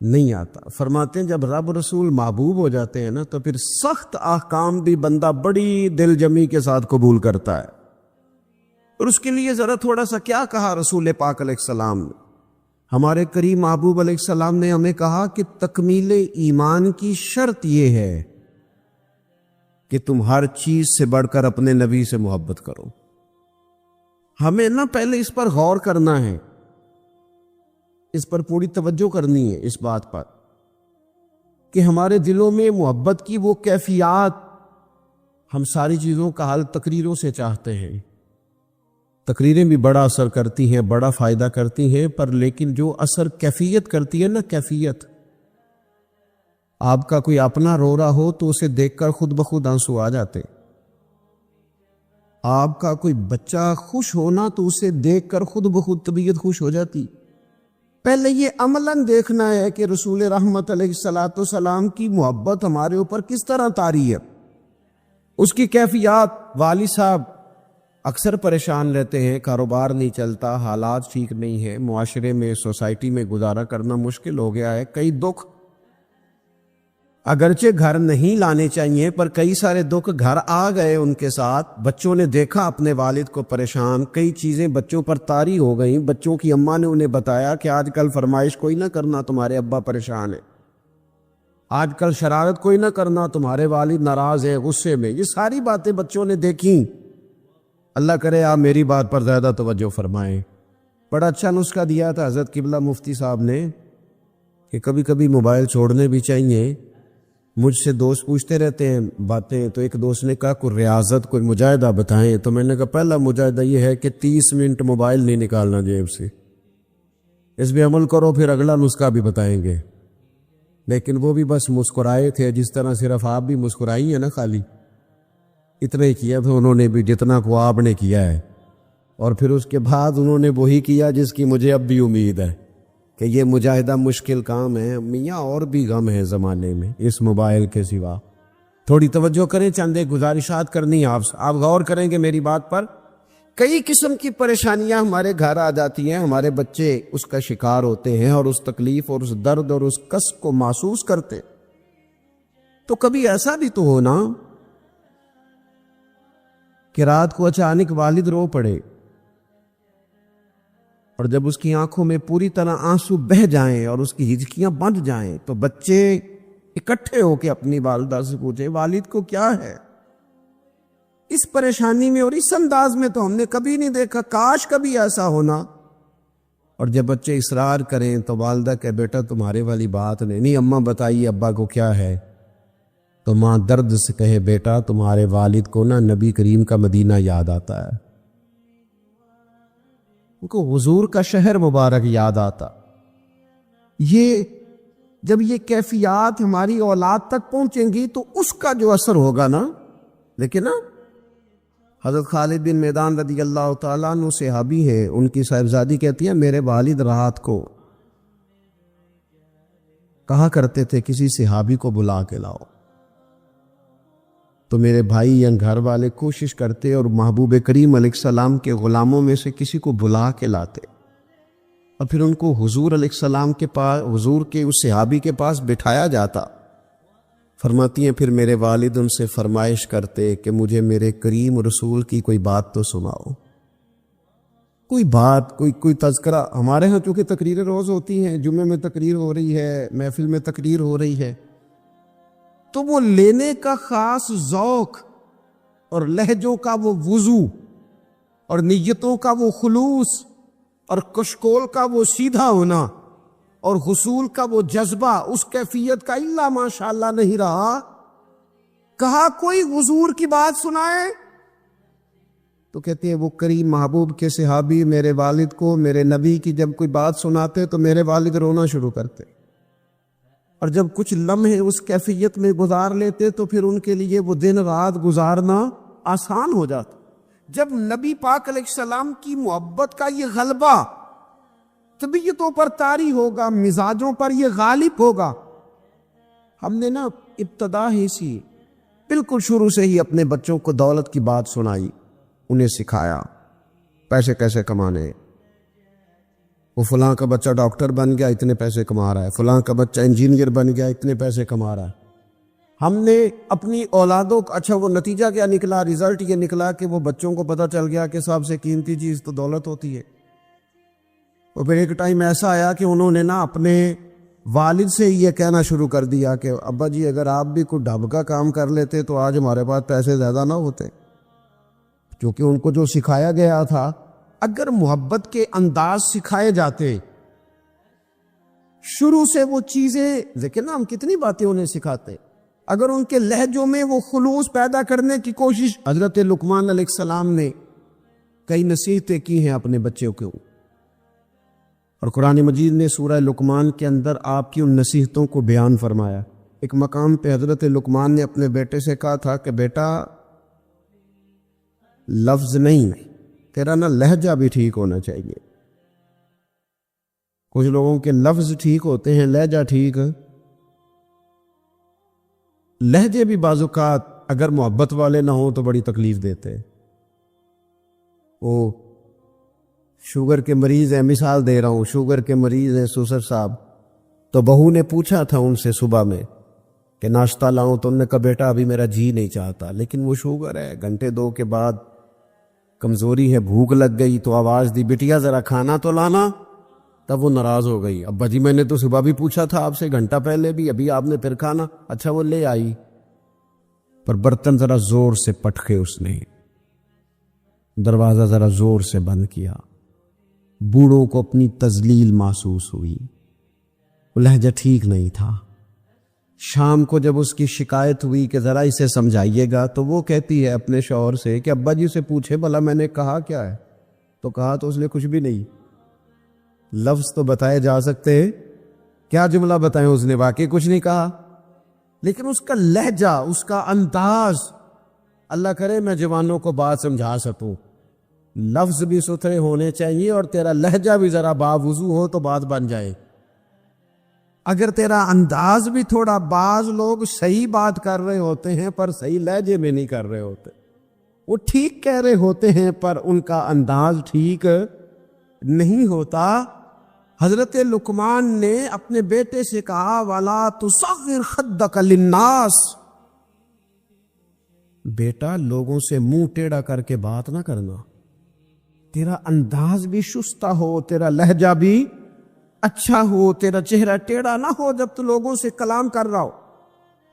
نہیں آتا۔ فرماتے ہیں جب رب رسول محبوب ہو جاتے ہیں نا تو پھر سخت احکام بھی بندہ بڑی دل جمی کے ساتھ قبول کرتا ہے، اور اس کے لیے ذرا تھوڑا سا کیا کہا رسول پاک علیہ السلام نے، ہمارے کریم محبوب علیہ السلام نے ہمیں کہا کہ تکمیل ایمان کی شرط یہ ہے کہ تم ہر چیز سے بڑھ کر اپنے نبی سے محبت کرو۔ ہمیں نا پہلے اس پر غور کرنا ہے، اس پر پوری توجہ کرنی ہے، اس بات پر کہ ہمارے دلوں میں محبت کی وہ کیفیات، ہم ساری چیزوں کا حل تقریروں سے چاہتے ہیں، تقریریں بھی بڑا اثر کرتی ہیں، بڑا فائدہ کرتی ہیں، پر لیکن جو اثر کیفیت کرتی ہے نا، کیفیت، آپ کا کوئی اپنا رو رہا ہو تو اسے دیکھ کر خود بخود آنسو آ جاتے، آپ کا کوئی بچہ خوش ہونا تو اسے دیکھ کر خود بخود طبیعت خوش ہو جاتی، پہلے یہ عملاً دیکھنا ہے کہ رسول رحمت علیہ الصلاۃ والسلام کی محبت ہمارے اوپر کس طرح طاری ہے، اس کی کیفیات۔ والد صاحب اکثر پریشان رہتے ہیں، کاروبار نہیں چلتا، حالات ٹھیک نہیں ہے، معاشرے میں سوسائٹی میں گزارا کرنا مشکل ہو گیا ہے، کئی دکھ اگرچہ گھر نہیں لانے چاہیے پر کئی سارے دکھ گھر آ گئے ان کے ساتھ۔ بچوں نے دیکھا اپنے والد کو پریشان، کئی چیزیں بچوں پر طاری ہو گئیں، بچوں کی اماں نے انہیں بتایا کہ آج کل فرمائش کوئی نہ کرنا، تمہارے ابا پریشان ہیں، آج کل شرارت کوئی نہ کرنا، تمہارے والد ناراض ہیں، غصے میں۔ یہ ساری باتیں بچوں نے دیکھیں۔ اللہ کرے آپ میری بات پر زیادہ توجہ فرمائیں۔ بڑا اچھا نسخہ دیا تھا حضرت قبلہ مفتی صاحب نے کہ کبھی کبھی موبائل چھوڑنے بھی چاہیے۔ مجھ سے دوست پوچھتے رہتے ہیں باتیں، تو ایک دوست نے کہا کوئی ریاضت، کوئی مجاہدہ بتائیں، تو میں نے کہا پہلا مجاہدہ یہ ہے کہ 30 منٹ موبائل نہیں نکالنا جیب سے، اس پہ عمل کرو، پھر اگلا نسخہ بھی بتائیں گے۔ لیکن وہ بھی بس مسکرائے تھے، جس طرح صرف آپ بھی مسکرائی ہیں نا، خالی اتنا ہی کیا تھا انہوں نے بھی جتنا کو آپ نے کیا ہے، اور پھر اس کے بعد انہوں نے وہی کیا جس کی مجھے اب بھی امید ہے کہ یہ مجاہدہ مشکل کام ہے میاں، اور بھی غم ہے زمانے میں اس موبائل کے سوا۔ تھوڑی توجہ کریں، چند ایک گزارشات کرنی آپ سے، آپ غور کریں گے میری بات پر۔ کئی قسم کی پریشانیاں ہمارے گھر آ جاتی ہیں، ہمارے بچے اس کا شکار ہوتے ہیں اور اس تکلیف اور اس درد اور اس کس کو محسوس کرتے۔ تو کبھی ایسا بھی تو ہونا کہ رات کو اچانک والد رو پڑے، اور جب اس کی آنکھوں میں پوری طرح آنسو بہہ جائیں اور اس کی ہچکیاں بند جائیں تو بچے اکٹھے ہو کے اپنی والدہ سے پوچھیں والد کو کیا ہے۔ اس پریشانی میں اور اس انداز میں تو ہم نے کبھی نہیں دیکھا، کاش کبھی ایسا ہونا۔ اور جب بچے اصرار کریں تو والدہ کہ بیٹا تمہارے والی بات نہیں، اماں بتائیے ابا کو کیا ہے، تو ماں درد سے کہے بیٹا تمہارے والد کو نا نبی کریم کا مدینہ یاد آتا ہے، ان کو حضور کا شہر مبارک یاد آتا۔ یہ جب یہ کیفیات ہماری اولاد تک پہنچیں گی تو اس کا جو اثر ہوگا نا، لیکن نا حضرت خالد بن میدان رضی اللہ تعالیٰ عنہ صحابی ہے، ان کی صاحبزادی کہتی ہیں میرے والد رات کو کہا کرتے تھے کسی صحابی کو بلا کے لاؤ، تو میرے بھائی یا گھر والے کوشش کرتے اور محبوب کریم علیہ السلام کے غلاموں میں سے کسی کو بلا کے لاتے، اور پھر ان کو حضور علیہ السلام کے پاس، حضور کے اس صحابی کے پاس بٹھایا جاتا۔ فرماتی ہیں پھر میرے والد ان سے فرمائش کرتے کہ مجھے میرے کریم رسول کی کوئی بات تو سناؤ، کوئی بات، کوئی تذکرہ۔ ہمارے ہاں چونکہ تقریریں روز ہوتی ہیں، جمعے میں تقریر ہو رہی ہے، محفل میں تقریر ہو رہی ہے، تو وہ لینے کا خاص ذوق اور لہجوں کا وہ وضو اور نیتوں کا وہ خلوص اور کشکول کا وہ سیدھا ہونا اور حصول کا وہ جذبہ اس کیفیت کا الا ماشاءاللہ نہیں رہا۔ کہا کوئی حضور کی بات سنائے تو کہتے ہیں وہ کریم محبوب کے صحابی میرے والد کو میرے نبی کی جب کوئی بات سناتے تو میرے والد رونا شروع کرتے، اور جب کچھ لمحے اس کیفیت میں گزار لیتے تو پھر ان کے لیے وہ دن رات گزارنا آسان ہو جاتا۔ جب نبی پاک علیہ السلام کی محبت کا یہ غلبہ طبیعتوں پر طاری ہوگا، مزاجوں پر یہ غالب ہوگا۔ ہم نے نا ابتدا ہی سی بالکل شروع سے ہی اپنے بچوں کو دولت کی بات سنائی، انہیں سکھایا پیسے کیسے کمانے، وہ فلاں کا بچہ ڈاکٹر بن گیا اتنے پیسے کما رہا ہے، فلاں کا بچہ انجینئر بن گیا اتنے پیسے کما رہا ہے۔ ہم نے اپنی اولادوں کا اچھا وہ نتیجہ کیا نکلا، رزلٹ یہ نکلا کہ وہ بچوں کو پتہ چل گیا کہ سب سے قیمتی چیز تو دولت ہوتی ہے۔ اور پھر ایک ٹائم ایسا آیا کہ انہوں نے نا اپنے والد سے یہ کہنا شروع کر دیا کہ ابا جی اگر آپ بھی کوئی ڈھب کا کام کر لیتے تو آج ہمارے پاس پیسے زیادہ نہ ہوتے، کیونکہ ان کو جو سکھایا گیا تھا، اگر محبت کے انداز سکھائے جاتے شروع سے وہ چیزیں، دیکھیں نا ہم کتنی باتیں انہیں سکھاتے، اگر ان کے لہجوں میں وہ خلوص پیدا کرنے کی کوشش، حضرت لقمان علیہ السلام نے کئی نصیحتیں کی ہیں اپنے بچوں کو، اور قرآن مجید نے سورہ لقمان کے اندر آپ کی ان نصیحتوں کو بیان فرمایا۔ ایک مقام پہ حضرت لقمان نے اپنے بیٹے سے کہا تھا کہ بیٹا لفظ نہیں، تیرا نا لہجہ بھی ٹھیک ہونا چاہیے، کچھ لوگوں کے لفظ ٹھیک ہوتے ہیں، لہجہ ٹھیک، لہجے بھی بعض اوقات اگر محبت والے نہ ہوں تو بڑی تکلیف دیتے ہیں۔ وہ شوگر کے مریض ہیں، مثال دے رہا ہوں، شوگر کے مریض ہیں سسر صاحب، تو بہو نے پوچھا تھا ان سے صبح میں کہ ناشتہ لاؤں، تو انہوں نے کہا بیٹا ابھی میرا جی نہیں چاہتا، لیکن وہ شوگر ہے، گھنٹے دو کے بعد کمزوری ہے، بھوک لگ گئی تو آواز دی بیٹیا ذرا کھانا تو لانا، تب وہ ناراض ہو گئی، ابا جی میں نے تو صبح بھی پوچھا تھا آپ سے، گھنٹہ پہلے بھی، ابھی آپ نے پھر کھانا، اچھا وہ لے آئی، پر برتن ذرا زور سے پٹکے، اس نے دروازہ ذرا زور سے بند کیا، بوڑھوں کو اپنی تذلیل محسوس ہوئی، وہ لہجہ ٹھیک نہیں تھا۔ شام کو جب اس کی شکایت ہوئی کہ ذرا اسے سمجھائیے گا، تو وہ کہتی ہے اپنے شوہر سے کہ ابا جی سے پوچھے بھلا میں نے کہا کیا ہے، تو کہا تو اس نے کچھ بھی نہیں، لفظ تو بتائے جا سکتے، کیا جملہ بتائیں، اس نے واقعی کچھ نہیں کہا، لیکن اس کا لہجہ، اس کا انداز، اللہ کرے میں جوانوں کو بات سمجھا سکوں، لفظ بھی ستھرے ہونے چاہیے اور تیرا لہجہ بھی ذرا باوضو ہو تو بات بن جائے۔ اگر تیرا انداز بھی تھوڑا، بعض لوگ صحیح بات کر رہے ہوتے ہیں پر صحیح لہجے میں نہیں کر رہے ہوتے، وہ ٹھیک کہہ رہے ہوتے ہیں پر ان کا انداز ٹھیک نہیں ہوتا۔ حضرت لقمان نے اپنے بیٹے سے کہا وَلَا تُصَغِّرْ خَدَّكَ لِلنَّاسِ، بیٹا لوگوں سے منہ ٹیڑھا کر کے بات نہ کرنا، تیرا انداز بھی شستہ ہو، تیرا لہجہ بھی اچھا ہو، تیرا چہرہ ٹیڑھا نہ ہو جب تو لوگوں سے کلام کر رہا ہو۔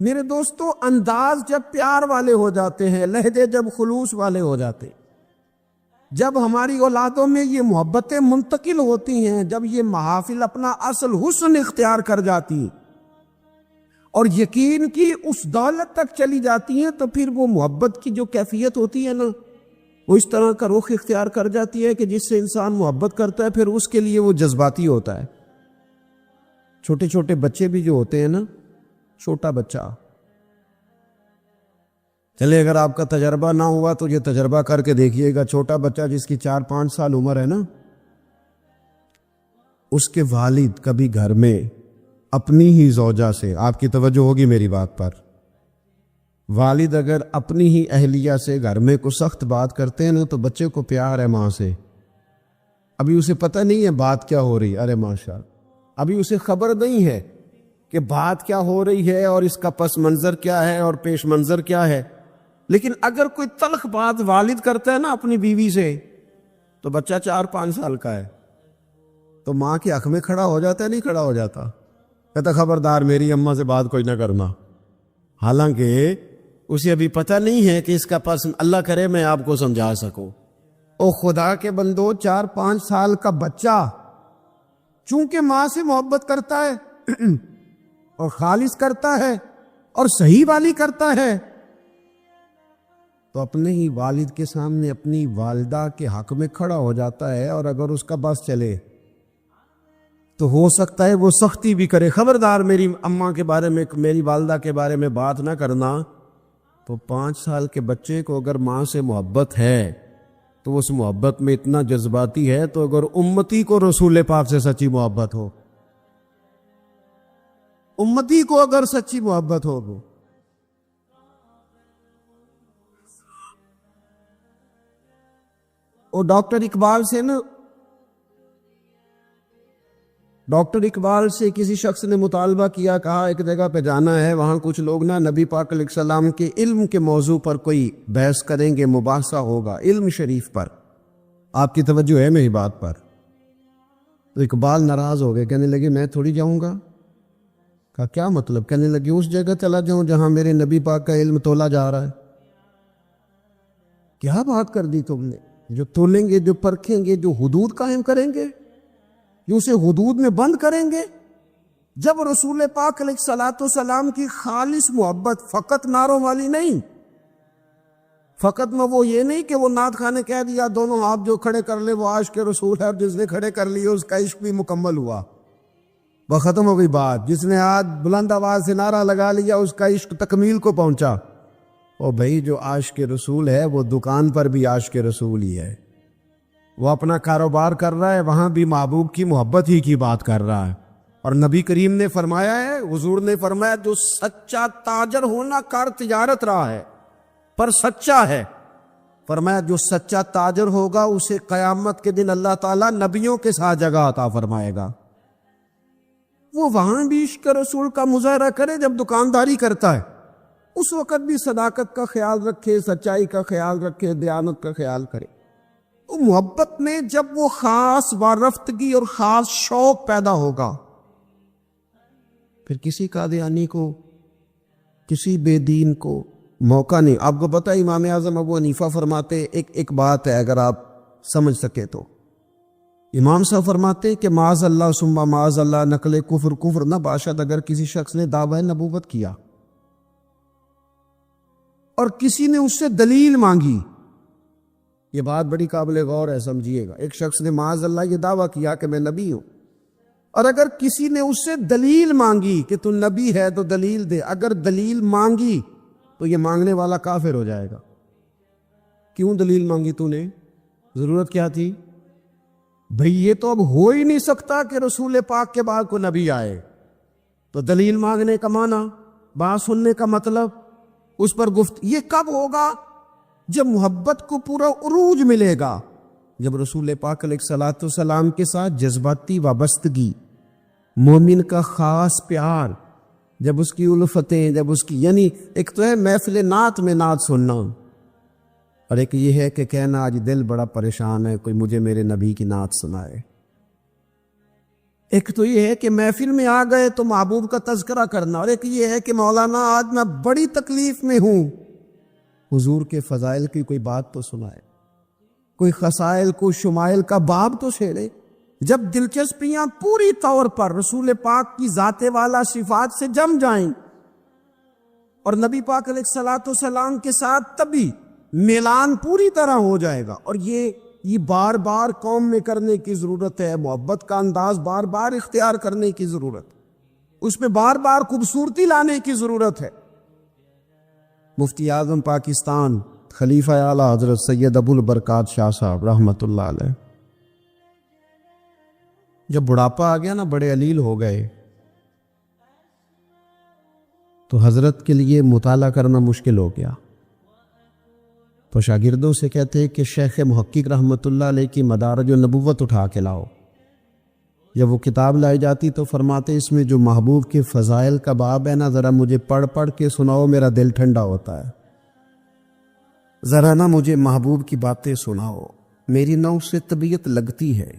میرے دوستو، انداز جب پیار والے ہو جاتے ہیں، لہجے جب خلوص والے ہو جاتے ہیں، جب ہماری اولادوں میں یہ محبتیں منتقل ہوتی ہیں، جب یہ محافل اپنا اصل حسن اختیار کر جاتی ہیں اور یقین کی اس دولت تک چلی جاتی ہیں، تو پھر وہ محبت کی جو کیفیت ہوتی ہے نا، وہ اس طرح کا رخ اختیار کر جاتی ہے کہ جس سے انسان محبت کرتا ہے پھر اس کے لیے وہ جذباتی ہوتا ہے۔ چھوٹے چھوٹے بچے بھی جو ہوتے ہیں نا، چھوٹا بچہ، چلے اگر آپ کا تجربہ نہ ہوا تو یہ تجربہ کر کے دیکھیے گا، چھوٹا بچہ جس کی 4-5 سال عمر ہے نا، اس کے والد کبھی گھر میں اپنی ہی زوجہ سے، آپ کی توجہ ہوگی میری بات پر، والد اگر اپنی ہی اہلیہ سے گھر میں کو سخت بات کرتے ہیں نا، تو بچے کو پیار ہے ماں سے، ابھی اسے پتہ نہیں ہے بات کیا ہو رہی، ارے ماشاء، ابھی اسے خبر نہیں ہے کہ بات کیا ہو رہی ہے اور اس کا پس منظر کیا ہے اور پیش منظر کیا ہے، لیکن اگر کوئی تلخ بات والد کرتا ہے نا اپنی بیوی سے، تو بچہ 4-5 سال کا ہے تو ماں کے حق میں کھڑا ہو جاتا ہے، نہیں کھڑا ہو جاتا، کہتا خبردار میری اماں سے بات کوئی نہ کرنا، حالانکہ اسے ابھی پتہ نہیں ہے کہ اس کا پس، اللہ کرے میں آپ کو سمجھا سکوں۔ او خدا کے بندو، 4-5 سال کا بچہ چونکہ ماں سے محبت کرتا ہے اور خالص کرتا ہے اور صحیح والی کرتا ہے، تو اپنے ہی والد کے سامنے اپنی والدہ کے حق میں کھڑا ہو جاتا ہے، اور اگر اس کا بس چلے تو ہو سکتا ہے وہ سختی بھی کرے، خبردار میری اماں کے بارے میں، میری والدہ کے بارے میں بات نہ کرنا۔ تو 5 سال کے بچے کو اگر ماں سے محبت ہے تو اس محبت میں اتنا جذباتی ہے، تو اگر امتی کو رسول پاک سے سچی محبت ہو، امتی کو اگر سچی محبت ہو، اور ڈاکٹر اقبال سے کسی شخص نے مطالبہ کیا، کہا ایک جگہ پہ جانا ہے، وہاں کچھ لوگ نا نبی پاک علیہ السلام کے علم کے موضوع پر کوئی بحث کریں گے، مباحثہ ہوگا علم شریف پر، آپ کی توجہ ہے میری بات پر؟ تو اقبال ناراض ہو گئے، کہنے لگے میں تھوڑی جاؤں گا۔ کہا کیا مطلب؟ کہنے لگے اس جگہ چلا جاؤں جہاں میرے نبی پاک کا علم تولا جا رہا ہے۔ کیا بات کر دی تم نے؟ جو تولیں گے، جو پرکھیں گے، جو حدود قائم کریں گے، جو اسے حدود میں بند کریں گے، جب رسول پاک علیہ الصلوۃ والسلام کی خالص محبت، فقط نعروں والی نہیں، فقط میں وہ یہ نہیں کہ وہ نعت خانے کہہ دیا دونوں ہاتھ جو کھڑے کر لے وہ عاشق رسول ہے، اور جس نے کھڑے کر لیے اس کا عشق بھی مکمل ہوا، وہ ختم ہو گئی بات، جس نے ہاتھ بلند آواز سے نعرہ لگا لیا اس کا عشق تکمیل کو پہنچا۔ او بھائی جو عاشق رسول ہے وہ دکان پر بھی عاشق رسول ہی ہے، وہ اپنا کاروبار کر رہا ہے، وہاں بھی محبوب کی محبت ہی کی بات کر رہا ہے. اور نبی کریم نے فرمایا ہے، حضور نے فرمایا، جو سچا تاجر ہونا کار تجارت رہا ہے پر سچا ہے، فرمایا جو سچا تاجر ہوگا اسے قیامت کے دن اللہ تعالیٰ نبیوں کے ساتھ جگہ عطا فرمائے گا. وہ وہاں بھی عشق رسول کا مظاہرہ کرے جب دکانداری کرتا ہے، اس وقت بھی صداقت کا خیال رکھے، سچائی کا خیال رکھے، دیانت کا خیال کرے. محبت میں جب وہ خاص وارفتگی اور خاص شوق پیدا ہوگا، پھر کسی قادیانی کو، کسی بے دین کو موقع نہیں. آپ کو پتہ ہے امام اعظم ابو حنیفہ فرماتے، ایک بات ہے اگر آپ سمجھ سکے تو، امام صاحب فرماتے کہ معاذ اللہ ثم معاذ اللہ نقل کفر نہ باشد اگر کسی شخص نے دعوی نبوت کیا اور کسی نے اس سے دلیل مانگی. یہ بات بڑی قابل غور ہے، سمجھیے گا. ایک شخص نے معاذ اللہ یہ دعویٰ کیا کہ میں نبی ہوں، اور اگر کسی نے اس سے دلیل مانگی کہ تو نبی ہے تو دلیل دے، اگر دلیل مانگی تو یہ مانگنے والا کافر ہو جائے گا. کیوں دلیل مانگی تو نے؟ ضرورت کیا تھی؟ بھئی یہ تو اب ہو ہی نہیں سکتا کہ رسول پاک کے بعد کوئی نبی آئے، تو دلیل مانگنے کا معنی، بات سننے کا مطلب، اس پر یہ کب ہوگا؟ جب محبت کو پورا عروج ملے گا، جب رسول پاک علیہ الصلوۃ والسلام کے ساتھ جذباتی وابستگی، مومن کا خاص پیار، جب اس کی الفتیں، جب اس کی، یعنی ایک تو ہے محفل نعت میں نعت سننا، اور ایک یہ ہے کہ کہنا آج دل بڑا پریشان ہے، کوئی مجھے میرے نبی کی نعت سنائے. ایک تو یہ ہے کہ محفل میں آ گئے تو محبوب کا تذکرہ کرنا، اور ایک یہ ہے کہ مولانا آج میں بڑی تکلیف میں ہوں، حضور کے فضائل کی کوئی بات تو سنائے، کوئی خصائل کو شمائل کا باب تو چھیڑے. جب دلچسپیاں پوری طور پر رسول پاک کی ذات والا صفات سے جم جائیں اور نبی پاک علیہ الصلوۃ والسلام کے ساتھ تبھی میلان پوری طرح ہو جائے گا. اور یہ بار بار قوم میں کرنے کی ضرورت ہے، محبت کا انداز بار بار اختیار کرنے کی ضرورت، اس میں بار بار خوبصورتی لانے کی ضرورت ہے. مفتی اعظم پاکستان خلیفہ اعلیٰ حضرت سید ابو البرکات شاہ صاحب رحمۃ اللہ علیہ، جب بڑھاپا آ گیا نا، بڑے علیل ہو گئے، تو حضرت کے لیے مطالعہ کرنا مشکل ہو گیا. تو شاگردوں سے کہتے کہ شیخ محقق رحمۃ اللہ علیہ کی مدارج النبوت اٹھا کے لاؤ. جب وہ کتاب لائی جاتی تو فرماتے اس میں جو محبوب کے فضائل کا باب ہے نا، ذرا مجھے پڑھ پڑھ کے سناؤ، میرا دل ٹھنڈا ہوتا ہے. ذرا نا مجھے محبوب کی باتیں سناؤ، میری نہ اس سے طبیعت لگتی ہے،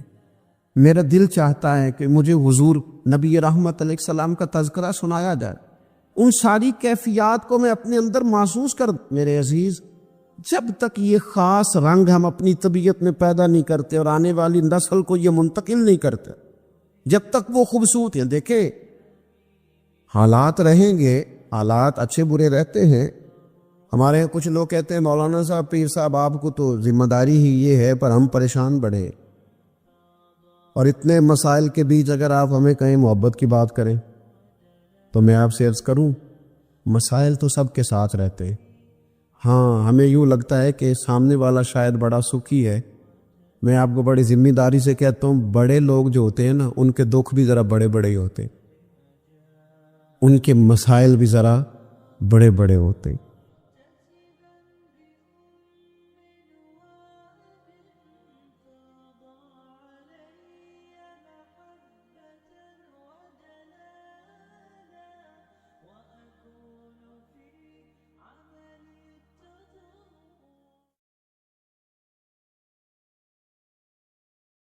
میرا دل چاہتا ہے کہ مجھے حضور نبی رحمت علیہ السلام کا تذکرہ سنایا جائے. ان ساری کیفیات کو میں اپنے اندر محسوس کر. میرے عزیز، جب تک یہ خاص رنگ ہم اپنی طبیعت میں پیدا نہیں کرتے اور آنے والی نسل کو یہ منتقل نہیں کرتے، جب تک وہ خوبصورت ہیں. دیکھیں حالات رہیں گے، حالات اچھے برے رہتے ہیں. ہمارے یہاں کچھ لوگ کہتے ہیں مولانا صاحب، پیر صاحب، آپ کو تو ذمہ داری ہی یہ ہے، پر ہم پریشان بڑھے، اور اتنے مسائل کے بیچ اگر آپ ہمیں کہیں محبت کی بات کریں تو میں آپ سے عرض کروں، مسائل تو سب کے ساتھ رہتے. ہاں ہمیں یوں لگتا ہے کہ سامنے والا شاید بڑا سکھی ہے. میں آپ کو بڑی ذمہ داری سے کہتا ہوں، بڑے لوگ جو ہوتے ہیں نا، ان کے دکھ بھی ذرا بڑے بڑے ہی ہوتے، ان کے مسائل بھی ذرا بڑے بڑے ہوتے.